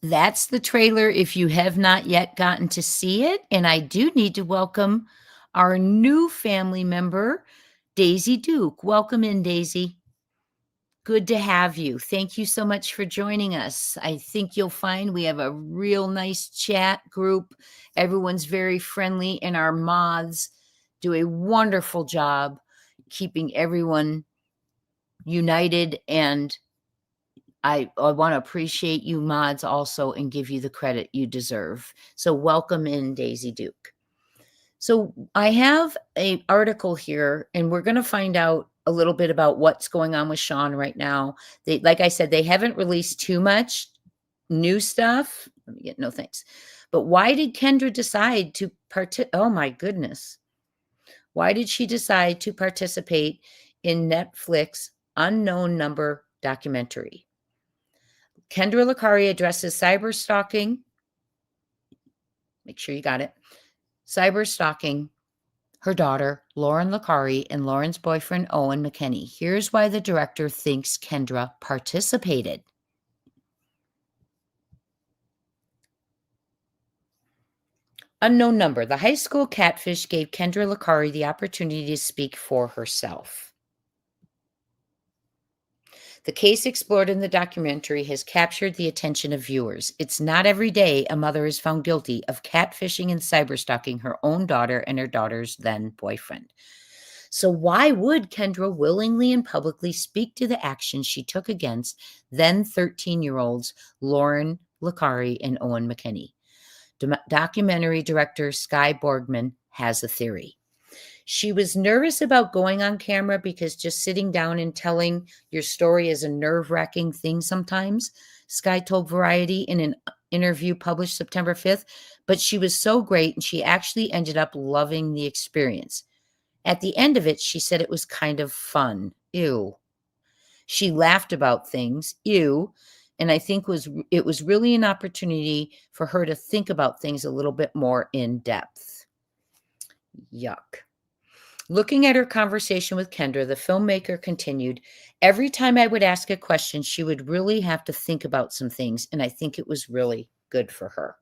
That's the trailer if you have not yet gotten to see it. And I do need to welcome our new family member, Daisy Duke. Welcome in, Daisy. Good to have you. Thank you so much for joining us. I think you'll find we have a real nice chat group. Everyone's very friendly, and our mods do a wonderful job keeping everyone united, and I want to appreciate you mods also and give you the credit you deserve. So welcome in, Daisy Duke. So I have an article here, and we're going to find out a little bit about what's going on with Sean right now. They, like I said, they haven't released too much new stuff. Let me get no thanks. But why did Kendra decide to oh my goodness. Why did she decide to participate in Netflix Unknown Number documentary? Kendra Licari addresses cyber stalking. Make sure you got it. Cyber stalking her daughter, Lauren Licari, and Lauren's boyfriend, Owen McKinney. Here's why the director thinks Kendra participated. Unknown number. The high school catfish gave Kendra Licari the opportunity to speak for herself. The case explored in the documentary has captured the attention of viewers. It's not every day a mother is found guilty of catfishing and cyberstalking her own daughter and her daughter's then boyfriend. So why would Kendra willingly and publicly speak to the actions she took against then 13-year-olds Lauren Licari and Owen McKinney? Documentary director Sky Borgman has a theory. She was nervous about going on camera because just sitting down and telling your story is a nerve-wracking thing sometimes, Sky told Variety in an interview published September 5th, but she was so great and she actually ended up loving the experience. At the end of it, she said it was kind of fun. Ew. She laughed about things. Ew. And I think it was really an opportunity for her to think about things a little bit more in depth. Yuck. Looking at her conversation with Kendra, the filmmaker continued, every time I would ask a question, she would really have to think about some things, and I think it was really good for her.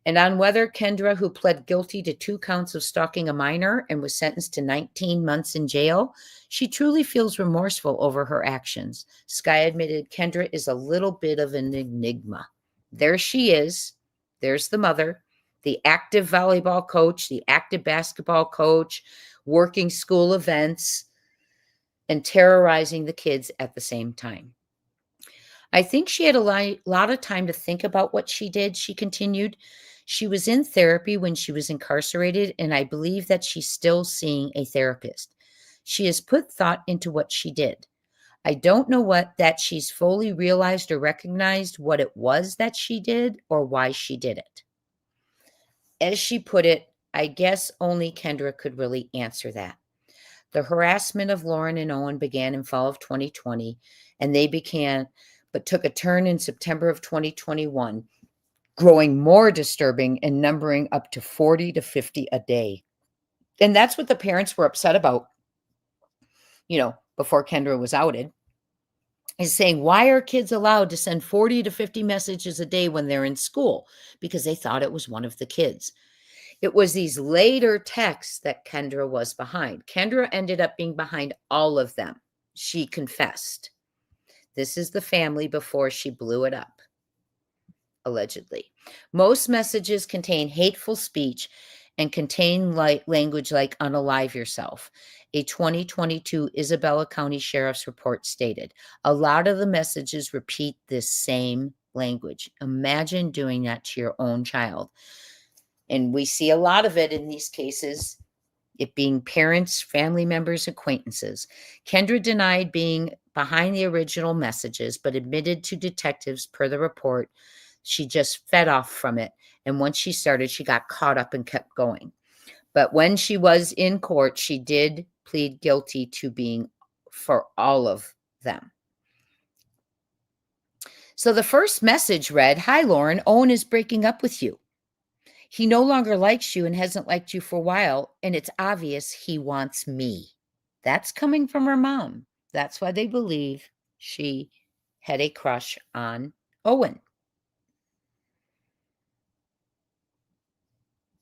And on whether Kendra, who pled guilty to 2 counts of stalking a minor and was sentenced to 19 months in jail, she truly feels remorseful over her actions. Sky admitted Kendra is a little bit of an enigma. There she is. There's the mother, the active volleyball coach, the active basketball coach, working school events, and terrorizing the kids at the same time. I think she had a lot of time to think about what she did, she continued. She was in therapy when she was incarcerated, and I believe that she's still seeing a therapist. She has put thought into what she did. I don't know that she's fully realized or recognized what it was that she did or why she did it. As she put it, I guess only Kendra could really answer that. The harassment of Lauren and Owen began in fall of 2020, and but took a turn in September of 2021, growing more disturbing and numbering up to 40 to 50 a day. And that's what the parents were upset about, before Kendra was outed, is saying, why are kids allowed to send 40 to 50 messages a day when they're in school? Because they thought it was one of the kids. It was these later texts that Kendra was behind. Kendra ended up being behind all of them. She confessed. This is the family before she blew it up, allegedly. Most messages contain hateful speech and contain language like unalive yourself. A 2022 Isabella County Sheriff's report stated, a lot of the messages repeat this same language. Imagine doing that to your own child. And we see a lot of it in these cases, it being parents, family members, acquaintances. Kendra denied being behind the original messages, but admitted to detectives per the report she just fed off from it. And once she started, she got caught up and kept going. But when she was in court, she did plead guilty to being for all of them. So the first message read, hi, Lauren, Owen is breaking up with you. He no longer likes you and hasn't liked you for a while, and it's obvious he wants me. That's coming from her mom. That's why they believe she had a crush on Owen.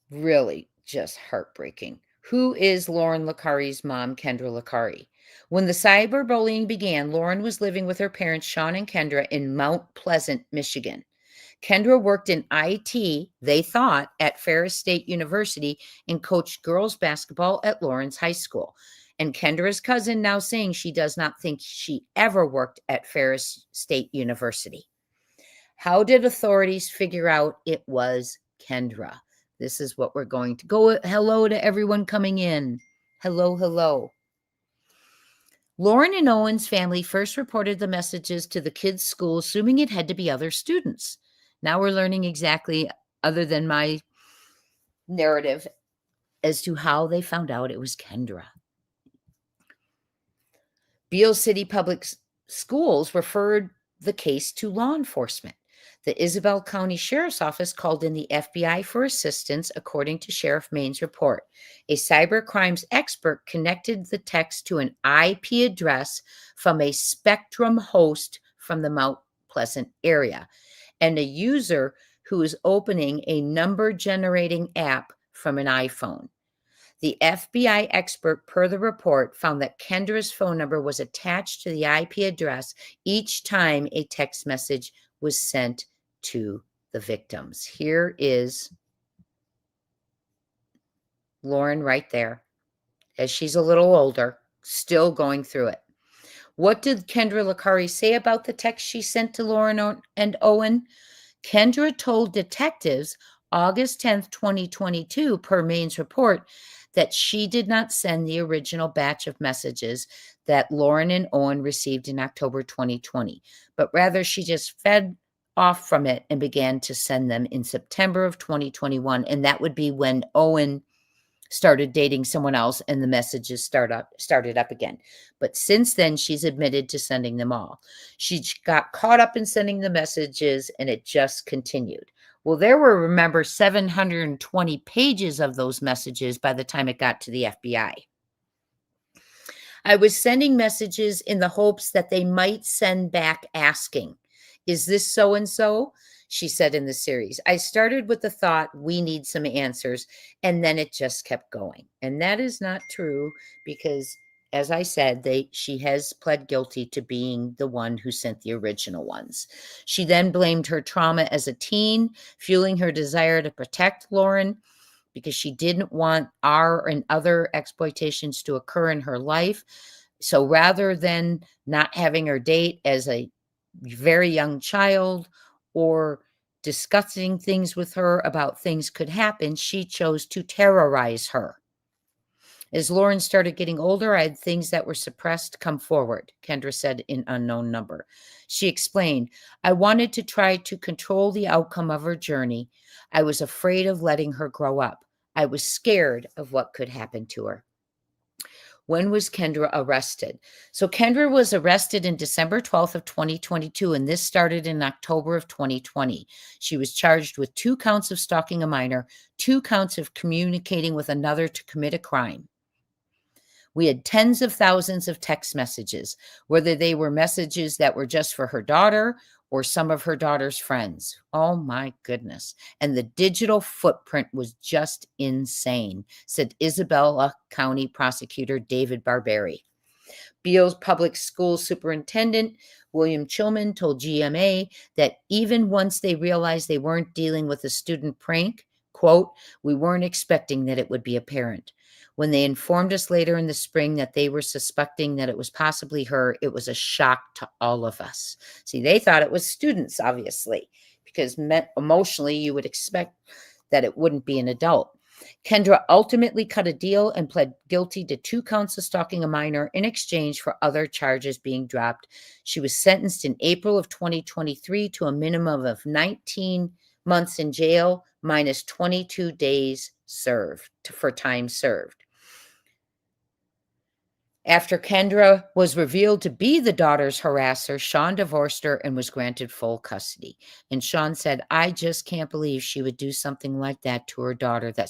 Really just heartbreaking. Who is Lauren Licari's mom, Kendra Licari? When the cyberbullying began, Lauren was living with her parents, Sean and Kendra, in Mount Pleasant, Michigan. Kendra worked in IT, they thought, at Ferris State University and coached girls basketball at Lawrence High School. And Kendra's cousin now saying she does not think she ever worked at Ferris State University. How did authorities figure out it was Kendra? This is what we're going to go. Hello to everyone coming in. Hello, hello. Lauren and Owen's family first reported the messages to the kids' school, assuming it had to be other students. Now we're learning exactly, other than my narrative, as to how they found out it was Kendra. Beale City Public Schools referred the case to law enforcement. The Isabel County Sheriff's Office called in the FBI for assistance, according to Sheriff Main's report. A cyber crimes expert connected the text to an IP address from a Spectrum host from the Mount Pleasant area, and a user who is opening a number-generating app from an iPhone. The FBI expert, per the report, found that Kendra's phone number was attached to the IP address each time a text message was sent to the victims. Here is Lauren right there, as she's a little older, still going through it. What did Kendra Licari say about the text she sent to Lauren and Owen? Kendra told detectives August 10th, 2022, per Main's report, that she did not send the original batch of messages that Lauren and Owen received in October 2020, but rather she just fed off from it and began to send them in September of 2021. And that would be when Owen started dating someone else and the messages started up again. But since then, she's admitted to sending them all. She got caught up in sending the messages, and it just continued. Well, there were, remember, 720 pages of those messages by the time it got to the FBI. I was sending messages in the hopes that they might send back asking, "Is this so-and-so?" She said in the series. I started with the thought, we need some answers, and then it just kept going. And that is not true because, as I said, she has pled guilty to being the one who sent the original ones. She then blamed her trauma as a teen, fueling her desire to protect Lauren because she didn't want our and other exploitations to occur in her life. So rather than not having her date as a very young child or discussing things with her about things could happen, she chose to terrorize her. As Lauren started getting older, I had things that were suppressed come forward, Kendra said in unknown number. She explained, I wanted to try to control the outcome of her journey. I was afraid of letting her grow up. I was scared of what could happen to her. When was Kendra arrested? So Kendra was arrested in December 12th of 2022, and this started in October of 2020. She was charged with 2 counts of stalking a minor, 2 counts of communicating with another to commit a crime. We had tens of thousands of text messages, whether they were messages that were just for her daughter or some of her daughter's friends. Oh my goodness. And the digital footprint was just insane, said Isabella County Prosecutor David Barberi. Beale's public school superintendent, William Chilman, told GMA that even once they realized they weren't dealing with a student prank, quote, we weren't expecting that it would be apparent. When they informed us later in the spring that they were suspecting that it was possibly her, it was a shock to all of us. See, they thought it was students, obviously, because emotionally you would expect that it wouldn't be an adult. Kendra ultimately cut a deal and pled guilty to 2 counts of stalking a minor in exchange for other charges being dropped. She was sentenced in April of 2023 to a minimum of 19 months in jail minus 22 days served for time served. After Kendra was revealed to be the daughter's harasser, Sean divorced her and was granted full custody. And Sean said, I just can't believe she would do something like that to her daughter that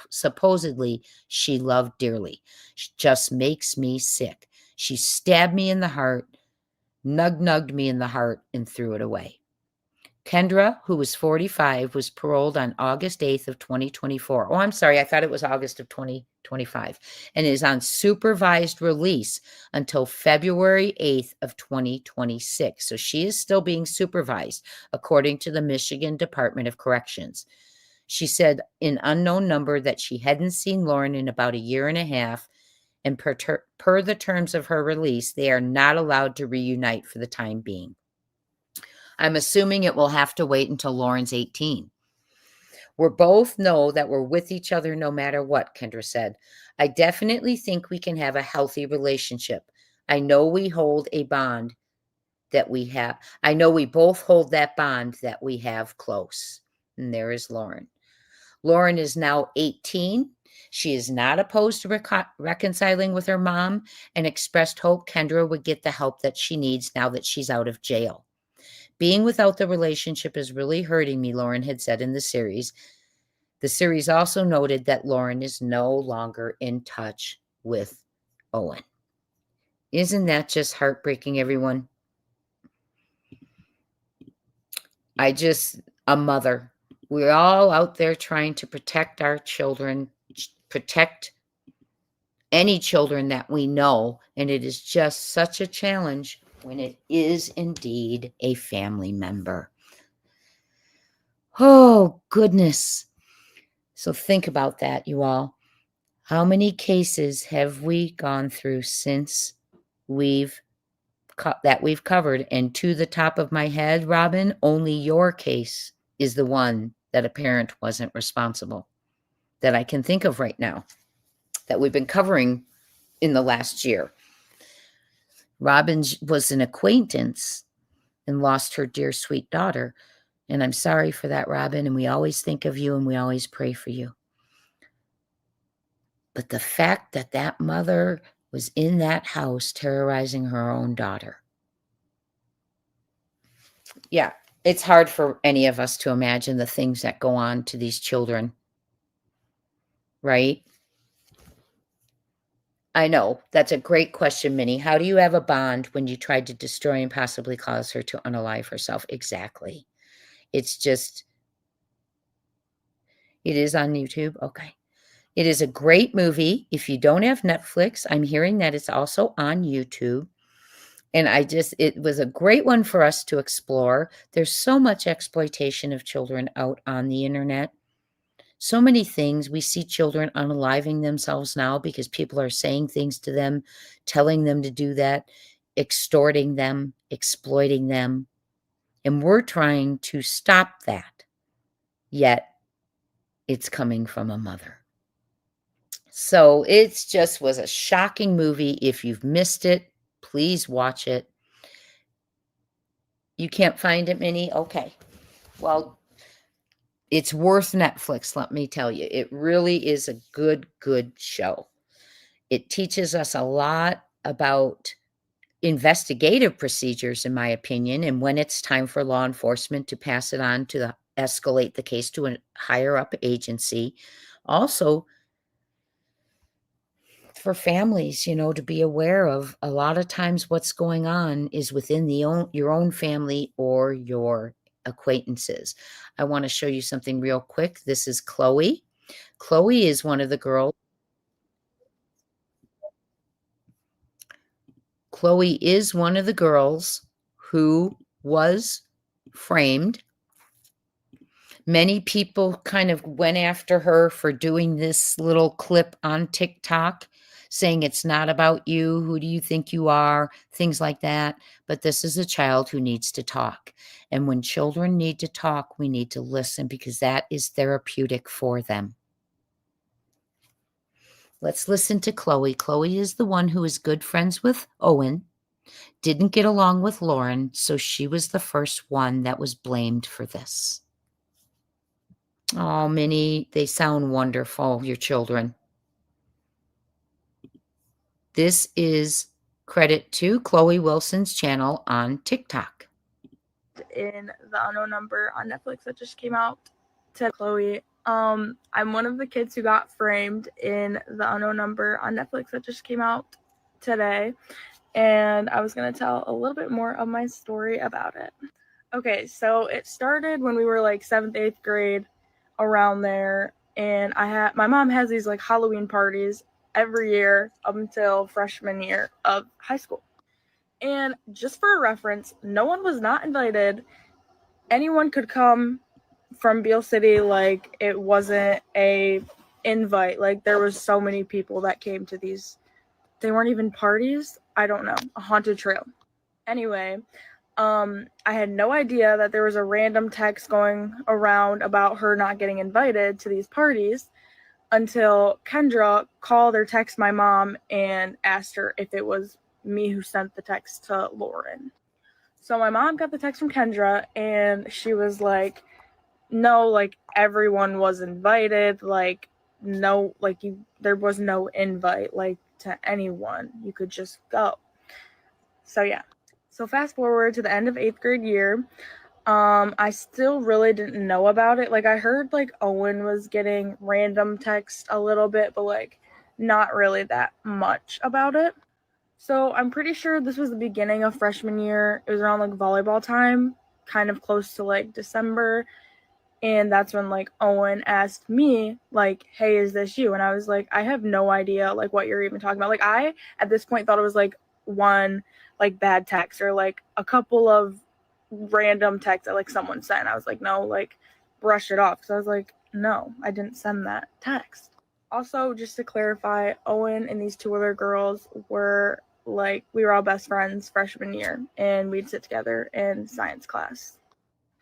supposedly she loved dearly. She just makes me sick. She stabbed me in the heart, nugged me in the heart, and threw it away. Kendra, who was 45, was paroled on August 8th of 2024. Oh, I'm sorry. I thought it was August of 2025 and is on supervised release until February 8th of 2026. So she is still being supervised, according to the Michigan Department of Corrections. She said in unknown number that she hadn't seen Lauren in about a year and a half and per the terms of her release, they are not allowed to reunite for the time being. I'm assuming it will have to wait until Lauren's 18. We both know that we're with each other no matter what, Kendra said. I definitely think we can have a healthy relationship. I know we hold a bond that we have. I know we both hold that bond that we have close. And there is Lauren. Lauren is now 18. She is not opposed to reconciling with her mom and expressed hope Kendra would get the help that she needs now that she's out of jail. Being without the relationship is really hurting me, Lauren had said in the series. The series also noted that Lauren is no longer in touch with Owen. Isn't that just heartbreaking, everyone? A mother. We're all out there trying to protect our children, protect any children that we know, and it is just such a challenge when it is indeed a family member. Oh, goodness. So think about that, you all. How many cases have we gone through since we've covered? And to the top of my head, Robin, only your case is the one that a parent wasn't responsible that I can think of right now that we've been covering in the last year. Robin was an acquaintance and lost her dear, sweet daughter. And I'm sorry for that, Robin. And we always think of you and we always pray for you. But the fact that that mother was in that house terrorizing her own daughter. Yeah, it's hard for any of us to imagine the things that go on to these children. Right? I know. That's a great question, Minnie. How do you have a bond when you tried to destroy and possibly cause her to unalive herself? Exactly. It's just, it is on YouTube. Okay. It is a great movie. If you don't have Netflix, I'm hearing that it's also on YouTube. And it was a great one for us to explore. There's so much exploitation of children out on the internet. So many things. We see children unaliving themselves now because people are saying things to them, telling them to do that, extorting them, exploiting them. And we're trying to stop that. Yet it's coming from a mother. So it just was a shocking movie. If you've missed it, please watch it. You can't find it, Minnie? Okay. Well, it's worth Netflix, let me tell you. It really is a good show. It teaches us a lot about investigative procedures, in my opinion, and when it's time for law enforcement to pass it on to escalate the case to a higher up agency. Also, for families, to be aware of a lot of times what's going on is within your own family or your acquaintances. I want to show you something real quick. This is Chloe. Chloe is one of the girls. Chloe is one of the girls who was framed. Many people kind of went after her for doing this little clip on TikTok saying it's not about you. Who do you think you are? Things like that. But this is a child who needs to talk. And when children need to talk, we need to listen because that is therapeutic for them. Let's listen to Chloe. Chloe is the one who is good friends with Owen, didn't get along with Lauren, so she was the first one that was blamed for this. Oh, Minnie, they sound wonderful, your children. This is credit to Chloe Wilson's channel on TikTok. In The Unknown Number on Netflix that just came out. To Chloe, I'm one of the kids who got framed in The Unknown Number on Netflix that just came out today. And I was going to tell a little bit more of my story about it. Okay, so it started when we were like 7th, 8th grade, around there. And my mom has these like Halloween parties every year up until freshman year of high school. And just for a reference, no one was not invited. Anyone could come from Beale City. Like, it wasn't a invite. Like, there was so many people that came to these they weren't even parties. I don't know. A haunted trail. Anyway, I had no idea that there was a random text going around about her not getting invited to these parties until Kendra called or texted my mom and asked her if it was me who sent the text to Lauren. So my mom got the text from Kendra and she was like, no, like everyone was invited, like no, like there was no invite like to anyone. You could just go. So yeah. So fast forward to the end of 8th grade year. I still really didn't know about it. Like I heard like Owen was getting random texts a little bit, but like not really that much about it. So I'm pretty sure this was the beginning of freshman year. It was around like volleyball time, kind of close to like December. And that's when like Owen asked me like, hey, is this you? And I was like, I have no idea like what you're even talking about. Like I at this point thought it was like one like bad text or like a couple of random texts that like someone sent. I was like, no, like brush it off. So I was like, no, I didn't send that text. Also, just to clarify, Owen and these two other girls were like, we were all best friends freshman year and we'd sit together in science class.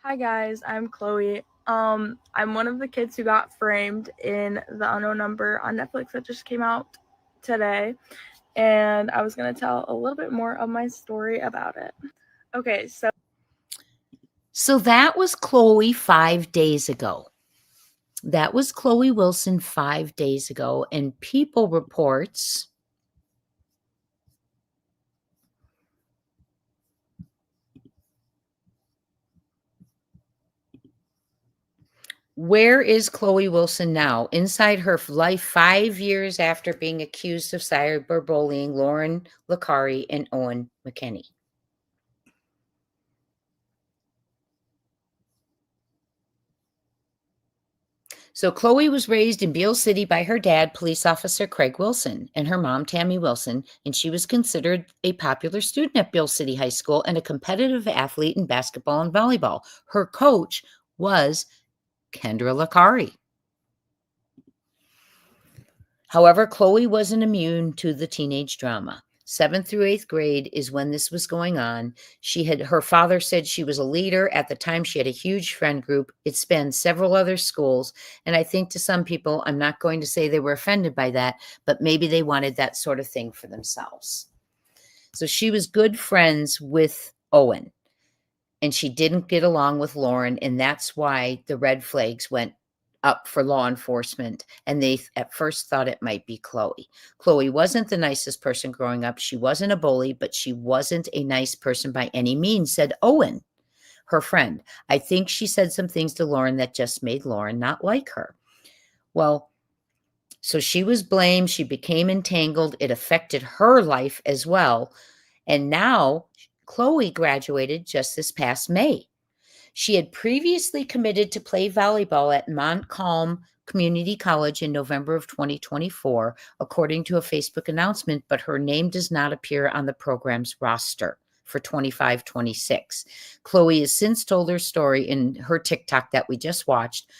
Hi guys, I'm Chloe. I'm one of the kids who got framed in The Unknown Number on Netflix that just came out today. And I was going to tell a little bit more of my story about it. Okay, So that was Chloe 5 days ago. That was Chloe Wilson 5 days ago. And People reports where is Chloe Wilson now? Inside her life 5 years after being accused of cyberbullying Lauren Licari and Owen McKinney. So Chloe was raised in Beale City by her dad, police officer Craig Wilson, and her mom, Tammy Wilson, and she was considered a popular student at Beale City High School and a competitive athlete in basketball and volleyball. Her coach was Kendra Licari. However, Chloe wasn't immune to the teenage drama. 7th through 8th grade is when this was going on. Her father said she was a leader. At the time, she had a huge friend group. It spanned several other schools. And I think to some people, I'm not going to say they were offended by that, but maybe they wanted that sort of thing for themselves. So she was good friends with Owen, and she didn't get along with Lauren. And that's why the red flags went up for law enforcement, and they at first thought it might be Chloe. Chloe wasn't the nicest person growing up. She wasn't a bully, but she wasn't a nice person by any means, said Owen, her friend. I think she said some things to Lauren that just made Lauren not like her. Well, so she was blamed. She became entangled. It affected her life as well. And now Chloe graduated just this past May. She had previously committed to play volleyball at Montcalm Community College in November of 2024, according to a Facebook announcement, but her name does not appear on the program's roster for 25-26. Chloe has since told her story in her TikTok that we just watched,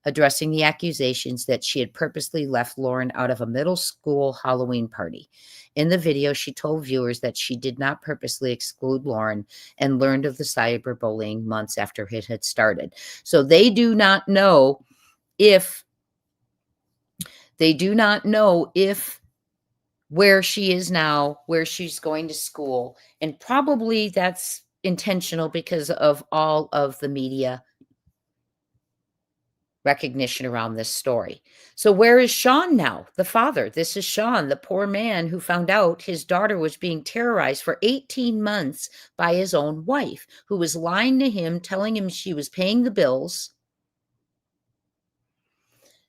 addressing the accusations that she had purposely left Lauren out of a middle school Halloween party. In the video, she told viewers that she did not purposely exclude Lauren and learned of the cyberbullying months after it had started. So they do not know if where she is now, where she's going to school. And probably that's intentional because of all of the media recognition around this story. So where is Sean now? The father. This is Sean, the poor man who found out his daughter was being terrorized for 18 months by his own wife, who was lying to him, telling him she was paying the bills,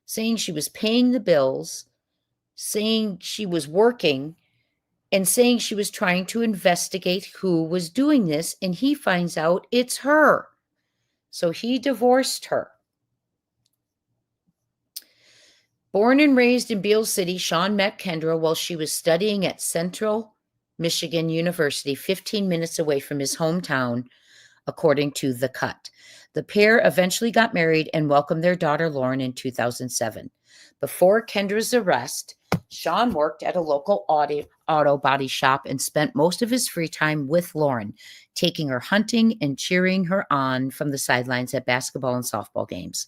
saying she was paying the bills, saying she was working, and saying she was trying to investigate who was doing this. And he finds out it's her. So he divorced her. Born and raised in Beale City, Sean met Kendra while she was studying at Central Michigan University, 15 minutes away from his hometown, according to The Cut. The pair eventually got married and welcomed their daughter Lauren in 2007. Before Kendra's arrest, Sean worked at a local auto body shop and spent most of his free time with Lauren, taking her hunting and cheering her on from the sidelines at basketball and softball games.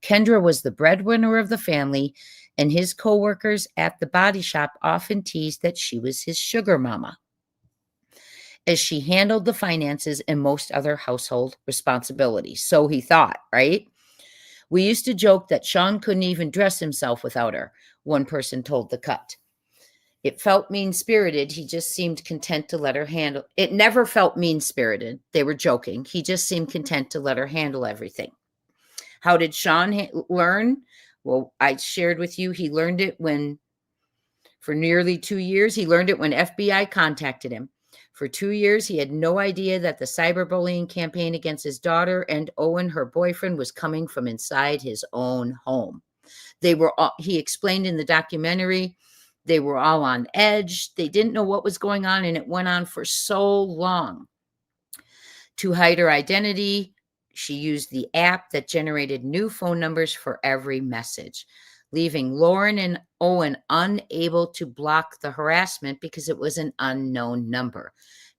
Kendra was the breadwinner of the family, and his coworkers at the body shop often teased that she was his sugar mama, as she handled the finances and most other household responsibilities. So he thought, right? We used to joke that Sean couldn't even dress himself without her, one person told The Cut. It felt mean-spirited. He just seemed content to let her handle. It never felt mean-spirited. They were joking. He just seemed content to let her handle everything. How did Sean learn? Well, I shared with you, he learned it for nearly 2 years, he learned it when FBI contacted him. For 2 years, he had no idea that the cyberbullying campaign against his daughter and Owen, her boyfriend, was coming from inside his own home. They were all, he explained in the documentary, they were all on edge. They didn't know what was going on, and it went on for so long. To hide her identity, she used the app that generated new phone numbers for every message, leaving Lauren and Owen unable to block the harassment because it was an unknown number,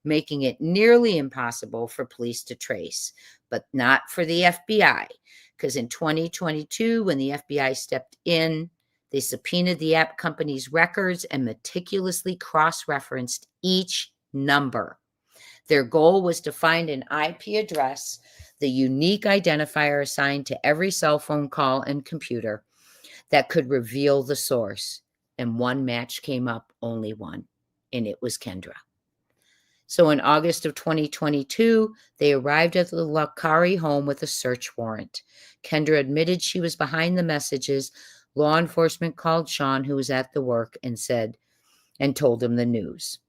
making it nearly impossible for police to trace, but not for the FBI, because in 2022, when the FBI stepped in, they subpoenaed the app company's records and meticulously cross-referenced each number. Their goal was to find an IP address, the unique identifier assigned to every cell phone call and computer, that could reveal the source. And one match came up, only one, and it was Kendra. So in August of 2022, they arrived at the Lakari home with a search warrant. Kendra admitted she was behind the messages. Law enforcement called Sean, who was at the work, and told him the news.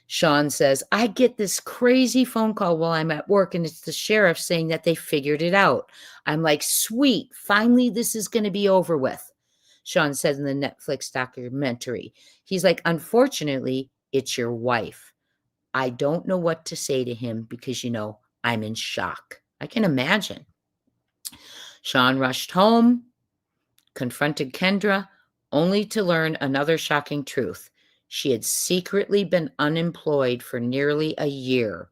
Sean says, I get this crazy phone call while I'm at work, and it's the sheriff saying that they figured it out. I'm like, sweet, finally this is going to be over with, Sean said in the Netflix documentary. He's like, unfortunately, it's your wife. I don't know what to say to him because, I'm in shock. I can imagine. Sean rushed home, confronted Kendra, only to learn another shocking truth. She had secretly been unemployed for nearly a year,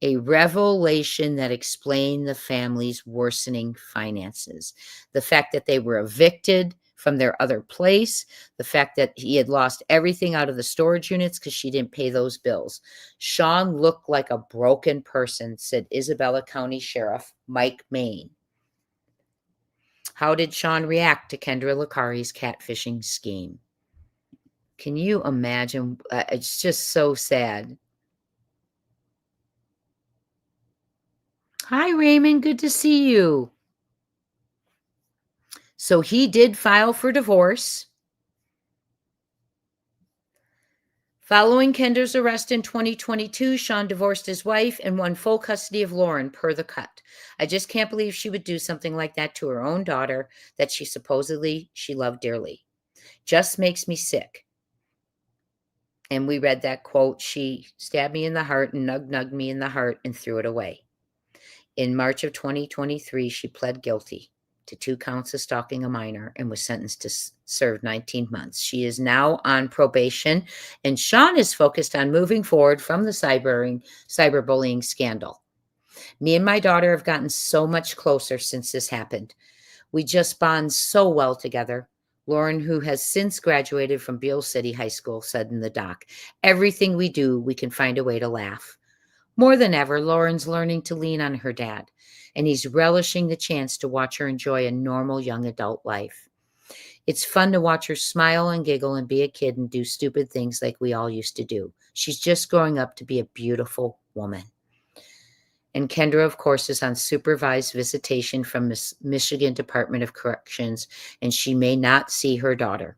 a revelation that explained the family's worsening finances. The fact that they were evicted from their other place, the fact that he had lost everything out of the storage units because she didn't pay those bills. Sean looked like a broken person, said Isabella County Sheriff Mike Main. How did Sean react to Kendra Lakari's catfishing scheme? Can you imagine? It's just so sad. Hi, Raymond. Good to see you. So he did file for divorce. Following Kendra's arrest in 2022, Sean divorced his wife and won full custody of Lauren, per The Cut. I just can't believe she would do something like that to her own daughter that she loved dearly. Just makes me sick. And we read that quote, she stabbed me in the heart and nugged me in the heart and threw it away. In March of 2023, she pled guilty to 2 counts of stalking a minor and was sentenced to serve 19 months. She is now on probation, and Sean is focused on moving forward from the cyberbullying scandal. Me and my daughter have gotten so much closer since this happened. We just bond so well together. Lauren, who has since graduated from Beale City High School, said in the doc, everything we do, we can find a way to laugh. More than ever, Lauren's learning to lean on her dad, and he's relishing the chance to watch her enjoy a normal young adult life. It's fun to watch her smile and giggle and be a kid and do stupid things like we all used to do. She's just growing up to be a beautiful woman. And Kendra, of course, is on supervised visitation from Michigan Department of Corrections, and she may not see her daughter.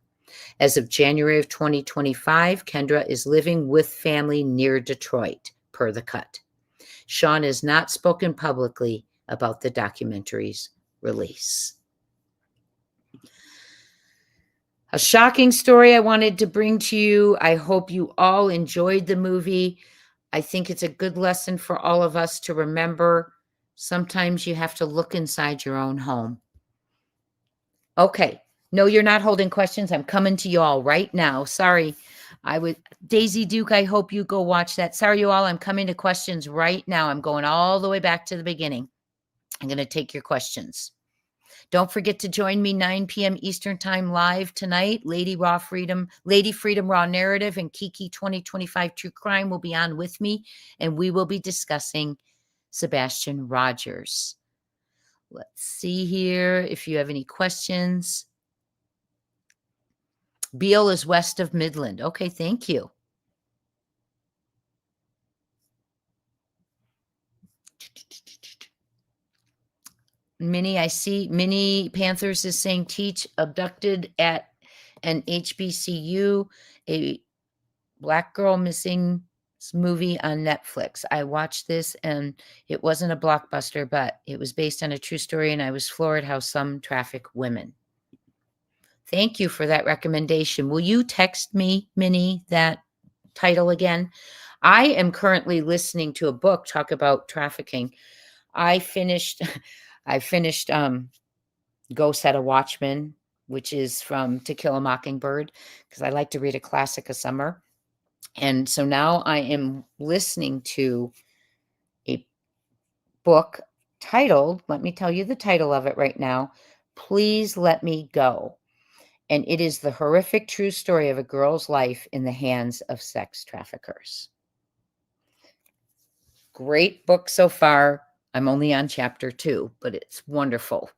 As of January of 2025, Kendra is living with family near Detroit, per The Cut. Sean has not spoken publicly about the documentary's release. A shocking story I wanted to bring to you. I hope you all enjoyed the movie. I think it's a good lesson for all of us to remember. Sometimes you have to look inside your own home. Okay. No, you're not holding questions. I'm coming to you all right now. Sorry. Daisy Duke, I hope you go watch that. Sorry, you all, I'm coming to questions right now. I'm going all the way back to the beginning. I'm going to take your questions. Don't forget to join me 9 p.m. Eastern Time live tonight. Lady Freedom Raw Narrative and Kiki 2025 True Crime will be on with me, and we will be discussing Sebastian Rogers. Let's see here if you have any questions. Beale is west of Midland. Okay, thank you. Minnie, I see Minnie Panthers is saying teach abducted at an HBCU, a black girl missing movie on Netflix. I watched this and it wasn't a blockbuster, but it was based on a true story, and I was floored how some traffic women. Thank you for that recommendation. Will you text me, Minnie, that title again? I am currently listening to a book talk about trafficking. I finished Go Set a Watchman, which is from To Kill a Mockingbird, because I like to read a classic of summer. And so now I am listening to a book titled, let me tell you the title of it right now, Please Let Me Go. And it is the horrific true story of a girl's life in the hands of sex traffickers. Great book so far. I'm only on chapter 2, but it's wonderful.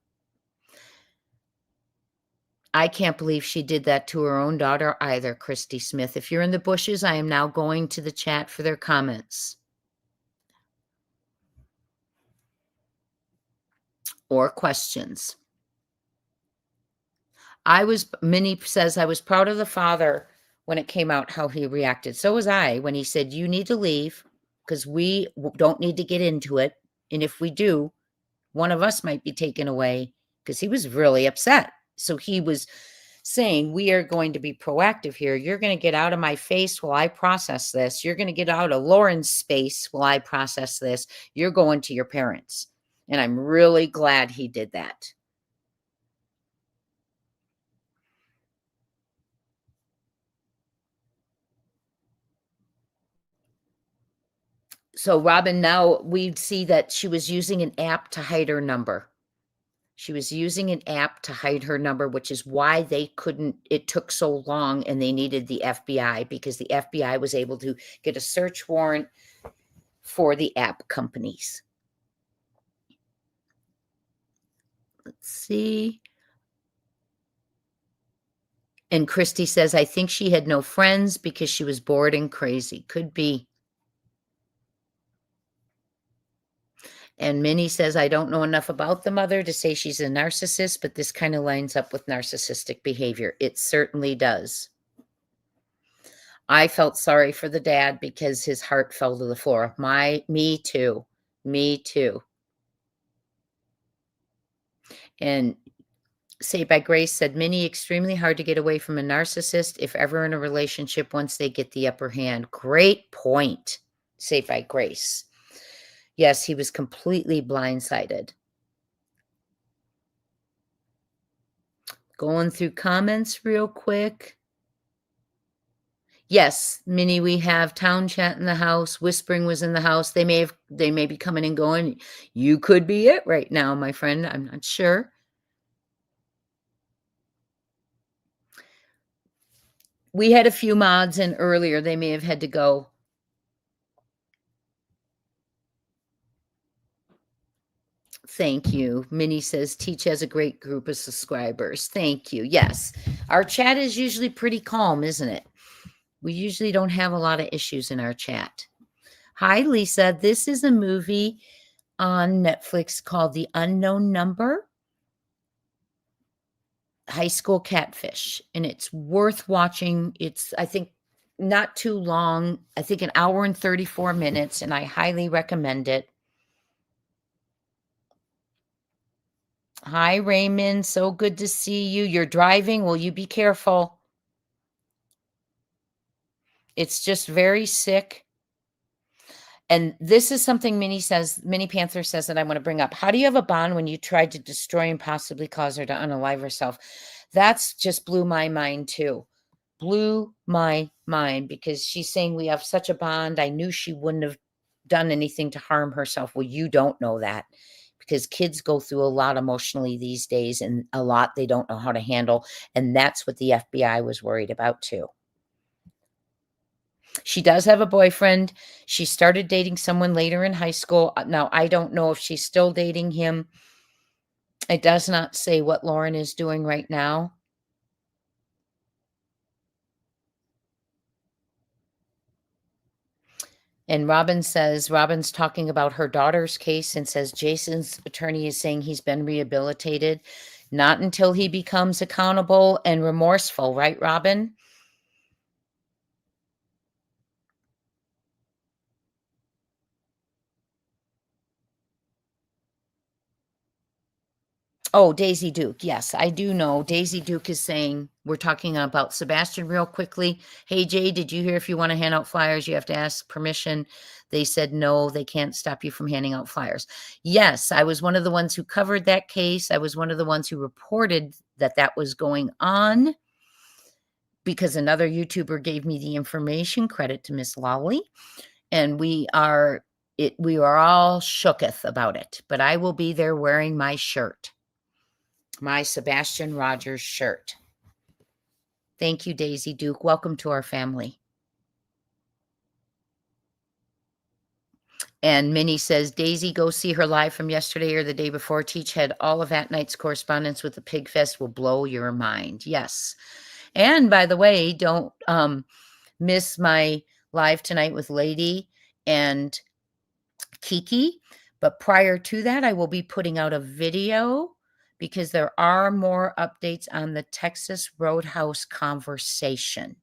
I can't believe she did that to her own daughter either, Christy Smith. If you're in the bushes, I am now going to the chat for their comments or questions. Minnie says, I was proud of the father when it came out how he reacted. So was I when he said, you need to leave because we don't need to get into it. And if we do, one of us might be taken away, because he was really upset. So he was saying, we are going to be proactive here. You're going to get out of my face while I process this. You're going to get out of Lauren's space while I process this. You're going to your parents. And I'm really glad he did that. So Robin, now we see that she was using an app to hide her number. She was using an app to hide her number, which is why it took so long and they needed the FBI, because the FBI was able to get a search warrant for the app companies. Let's see. And Christy says, I think she had no friends because she was bored and crazy. Could be. And Minnie says, I don't know enough about the mother to say she's a narcissist, but this kind of lines up with narcissistic behavior. It certainly does. I felt sorry for the dad because his heart fell to the floor. Me too. Me too. And Saved by Grace said, Minnie, extremely hard to get away from a narcissist if ever in a relationship once they get the upper hand. Great point, Saved by Grace. Yes, he was completely blindsided. Going through comments real quick. Yes, Minnie, we have Town Chat in the house. Whispering was in the house. They may be coming and going. You could be it right now, my friend. I'm not sure. We had a few mods in earlier. They may have had to go. Thank you. Minnie says, Teach has a great group of subscribers. Thank you. Yes. Our chat is usually pretty calm, isn't it? We usually don't have a lot of issues in our chat. Hi, Lisa. This is a movie on Netflix called The Unknown Number, High School Catfish, and it's worth watching. It's, I think, not too long. I think an hour and 34 minutes, and I highly recommend it. Hi, Raymond. So good to see you. You're driving. Will you be careful? It's just very sick. And this is something Minnie Panther says that I want to bring up. How do you have a bond when you tried to destroy and possibly cause her to unalive herself? That's just blew my mind too. blew my mind because she's saying we have such a bond. I knew she wouldn't have done anything to harm herself. Well, you don't know that because kids go through a lot emotionally these days and a lot they don't know how to handle. And that's what the FBI was worried about too. She does have a boyfriend. She started dating someone later in high school. Now, I don't know if she's still dating him. It does not say what Lauren is doing right now. And Robin says, Robin's talking about her daughter's case and says Jason's attorney is saying he's been rehabilitated. Not until he becomes accountable and remorseful, right, Robin? Oh, Daisy Duke. Yes, I do know. Daisy Duke is saying, we're talking about Sebastian real quickly. Hey, Jay, did you hear if you want to hand out flyers, you have to ask permission? They said, no, they can't stop you from handing out flyers. Yes, I was one of the ones who covered that case. I was one of the ones who reported that that was going on because another YouTuber gave me the information. Credit to Miss Lawley. And we are all shooketh about it. But I will be there wearing my shirt. My Sebastian Rogers shirt. Thank you, Daisy Duke. Welcome to our family. And Minnie says, Daisy, go see her live from yesterday or the day before. Teach had all of that night's correspondence with the Pig Fest will blow your mind. Yes. And by the way, don't miss my live tonight with Lady and Kiki. But prior to that, I will be putting out a video because there are more updates on the Texas Roadhouse conversation.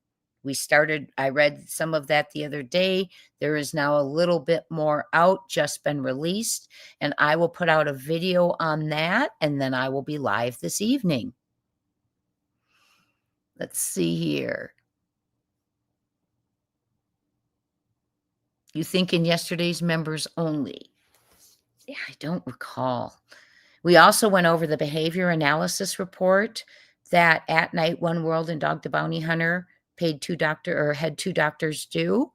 I read some of that the other day. There is now a little bit more out, just been released, and I will put out a video on that, and then I will be live this evening. Let's see here. You think in yesterday's members only? Yeah, I don't recall. We also went over the behavior analysis report that At Night, One World, and Dog the Bounty Hunter had two doctors do.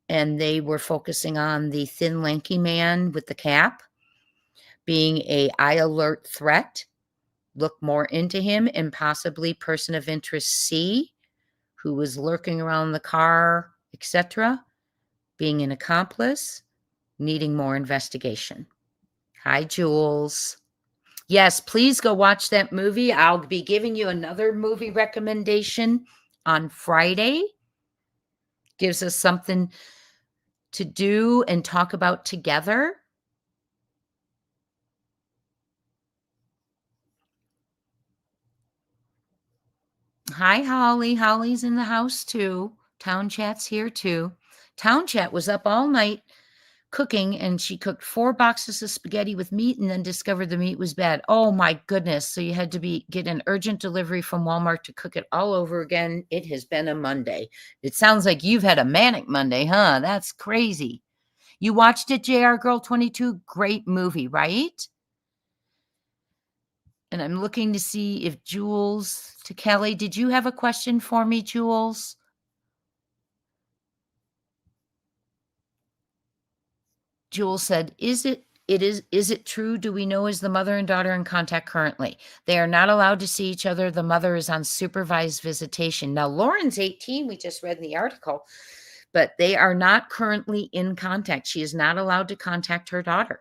And they were focusing on the thin, lanky man with the cap being a eye alert threat. Look more into him, and possibly person of interest C, who was lurking around the car, etc., being an accomplice, needing more investigation. Hi, Jules. Yes, please go watch that movie. I'll be giving you another movie recommendation on Friday. Gives us something to do and talk about together. Hi, Holly. Holly's in the house too. Town Chat's here too. Town Chat was up all night cooking, and she cooked 4 boxes of spaghetti with meat and then discovered the meat was bad. Oh my goodness. So you had to get an urgent delivery from Walmart to cook it all over again. It has been a Monday. It sounds like you've had a manic Monday, huh? That's crazy. You watched it, JR Girl 22? Great movie, right? And I'm looking to see if Jules to Kelly, did you have a question for me, Jules? Jules said, is it true? Do we know is the mother and daughter in contact currently? They are not allowed to see each other. The mother is on supervised visitation. Now, Lauren's 18. We just read in the article, but they are not currently in contact. She is not allowed to contact her daughter.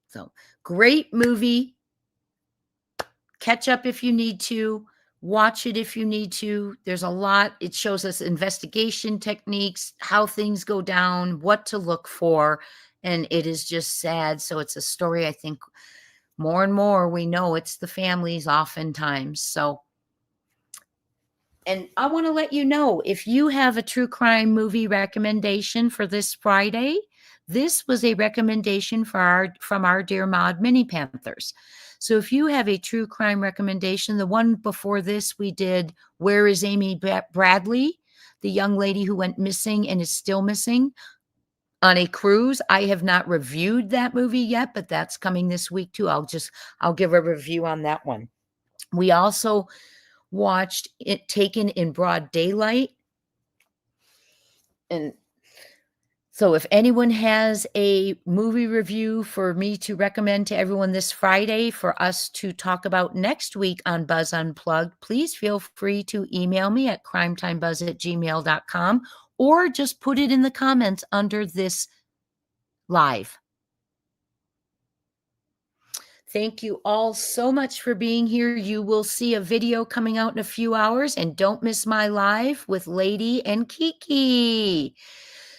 So, great movie. Catch up if you need to. Watch it if you need to. There's a lot. It shows us investigation techniques, how things go down, what to look for. And it is just sad. So it's a story, I think, more and more we know it's the families oftentimes. So, and I want to let you know, if you have a true crime movie recommendation for this Friday, this was a recommendation from our dear Maud Mini Panthers. So if you have a true crime recommendation, the one before this we did, Where is Amy Bradley? The young lady who went missing and is still missing on a cruise. I have not reviewed that movie yet, but that's coming this week too. I'll give a review on that one. We also watched it taken in broad daylight. And so if anyone has a movie review for me to recommend to everyone this Friday for us to talk about next week on Buzz Unplugged, please feel free to email me at crimetimebuzz@gmail.com or just put it in the comments under this live. Thank you all so much for being here. You will see a video coming out in a few hours, and don't miss my live with Lady and Kiki.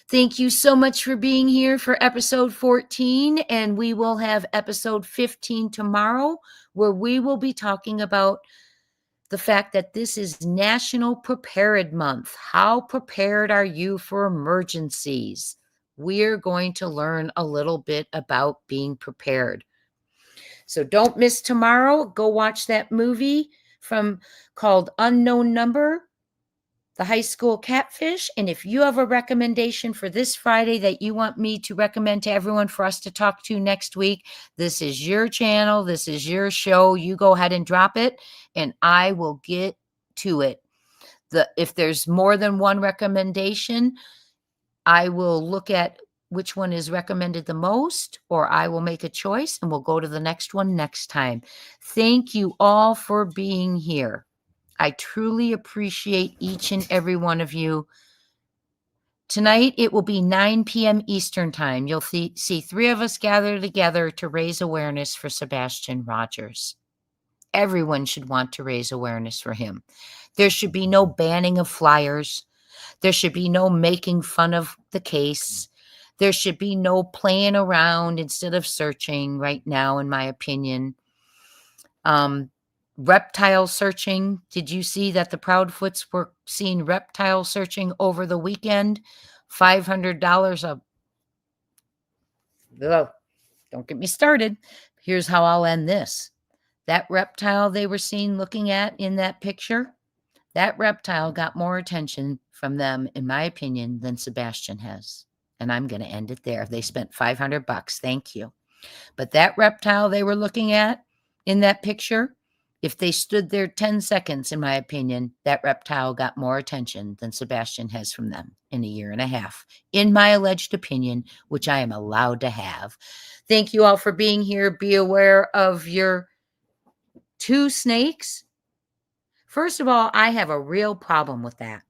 Thank you so much for being here for episode 14, and we will have episode 15 tomorrow, where we will be talking about the fact that this is National Prepared Month. How prepared are you for emergencies? We're going to learn a little bit about being prepared. So don't miss tomorrow. Go watch that movie called Unknown Number, the high school catfish. And if you have a recommendation for this Friday that you want me to recommend to everyone for us to talk to next week, this is your channel. This is your show. You go ahead and drop it, and I will get to it. If there's more than one recommendation, I will look at which one is recommended the most, or I will make a choice and we'll go to the next one next time. Thank you all for being here. I truly appreciate each and every one of you. Tonight, it will be 9 p.m. Eastern Time. You'll see 3 of us gather together to raise awareness for Sebastian Rogers. Everyone should want to raise awareness for him. There should be no banning of flyers. There should be no making fun of the case. There should be no playing around instead of searching right now, in my opinion. Reptile searching. Did you see that the Proudfoots were seen reptile searching over the weekend? $500 don't get me started. Here's how I'll end this. That reptile they were seen looking at in that picture, that reptile got more attention from them, in my opinion, than Sebastian has. And I'm going to end it there. They spent $500. Thank you. But that reptile they were looking at in that picture, if they stood there 10 seconds, in my opinion, that reptile got more attention than Sebastian has from them in a year and a half, in my alleged opinion, which I am allowed to have. Thank you all for being here. Be aware of your 2 snakes. First of all, I have a real problem with that.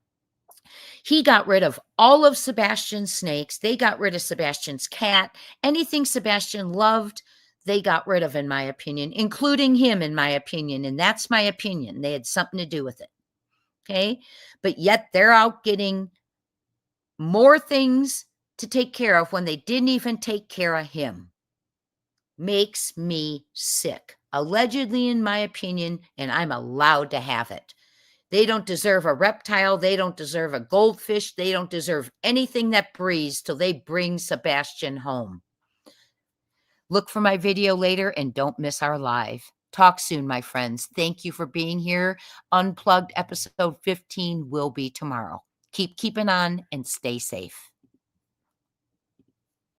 He got rid of all of Sebastian's snakes. They got rid of Sebastian's cat. Anything Sebastian loved, they got rid of, in my opinion, including him, in my opinion. And that's my opinion. They had something to do with it. Okay. But yet they're out getting more things to take care of when they didn't even take care of him. Makes me sick. Allegedly, in my opinion, and I'm allowed to have it. They don't deserve a reptile. They don't deserve a goldfish. They don't deserve anything that breathes till they bring Sebastian home. Look for my video later and don't miss our live. Talk soon, my friends. Thank you for being here. Unplugged episode 15 will be tomorrow. Keep keeping on and stay safe.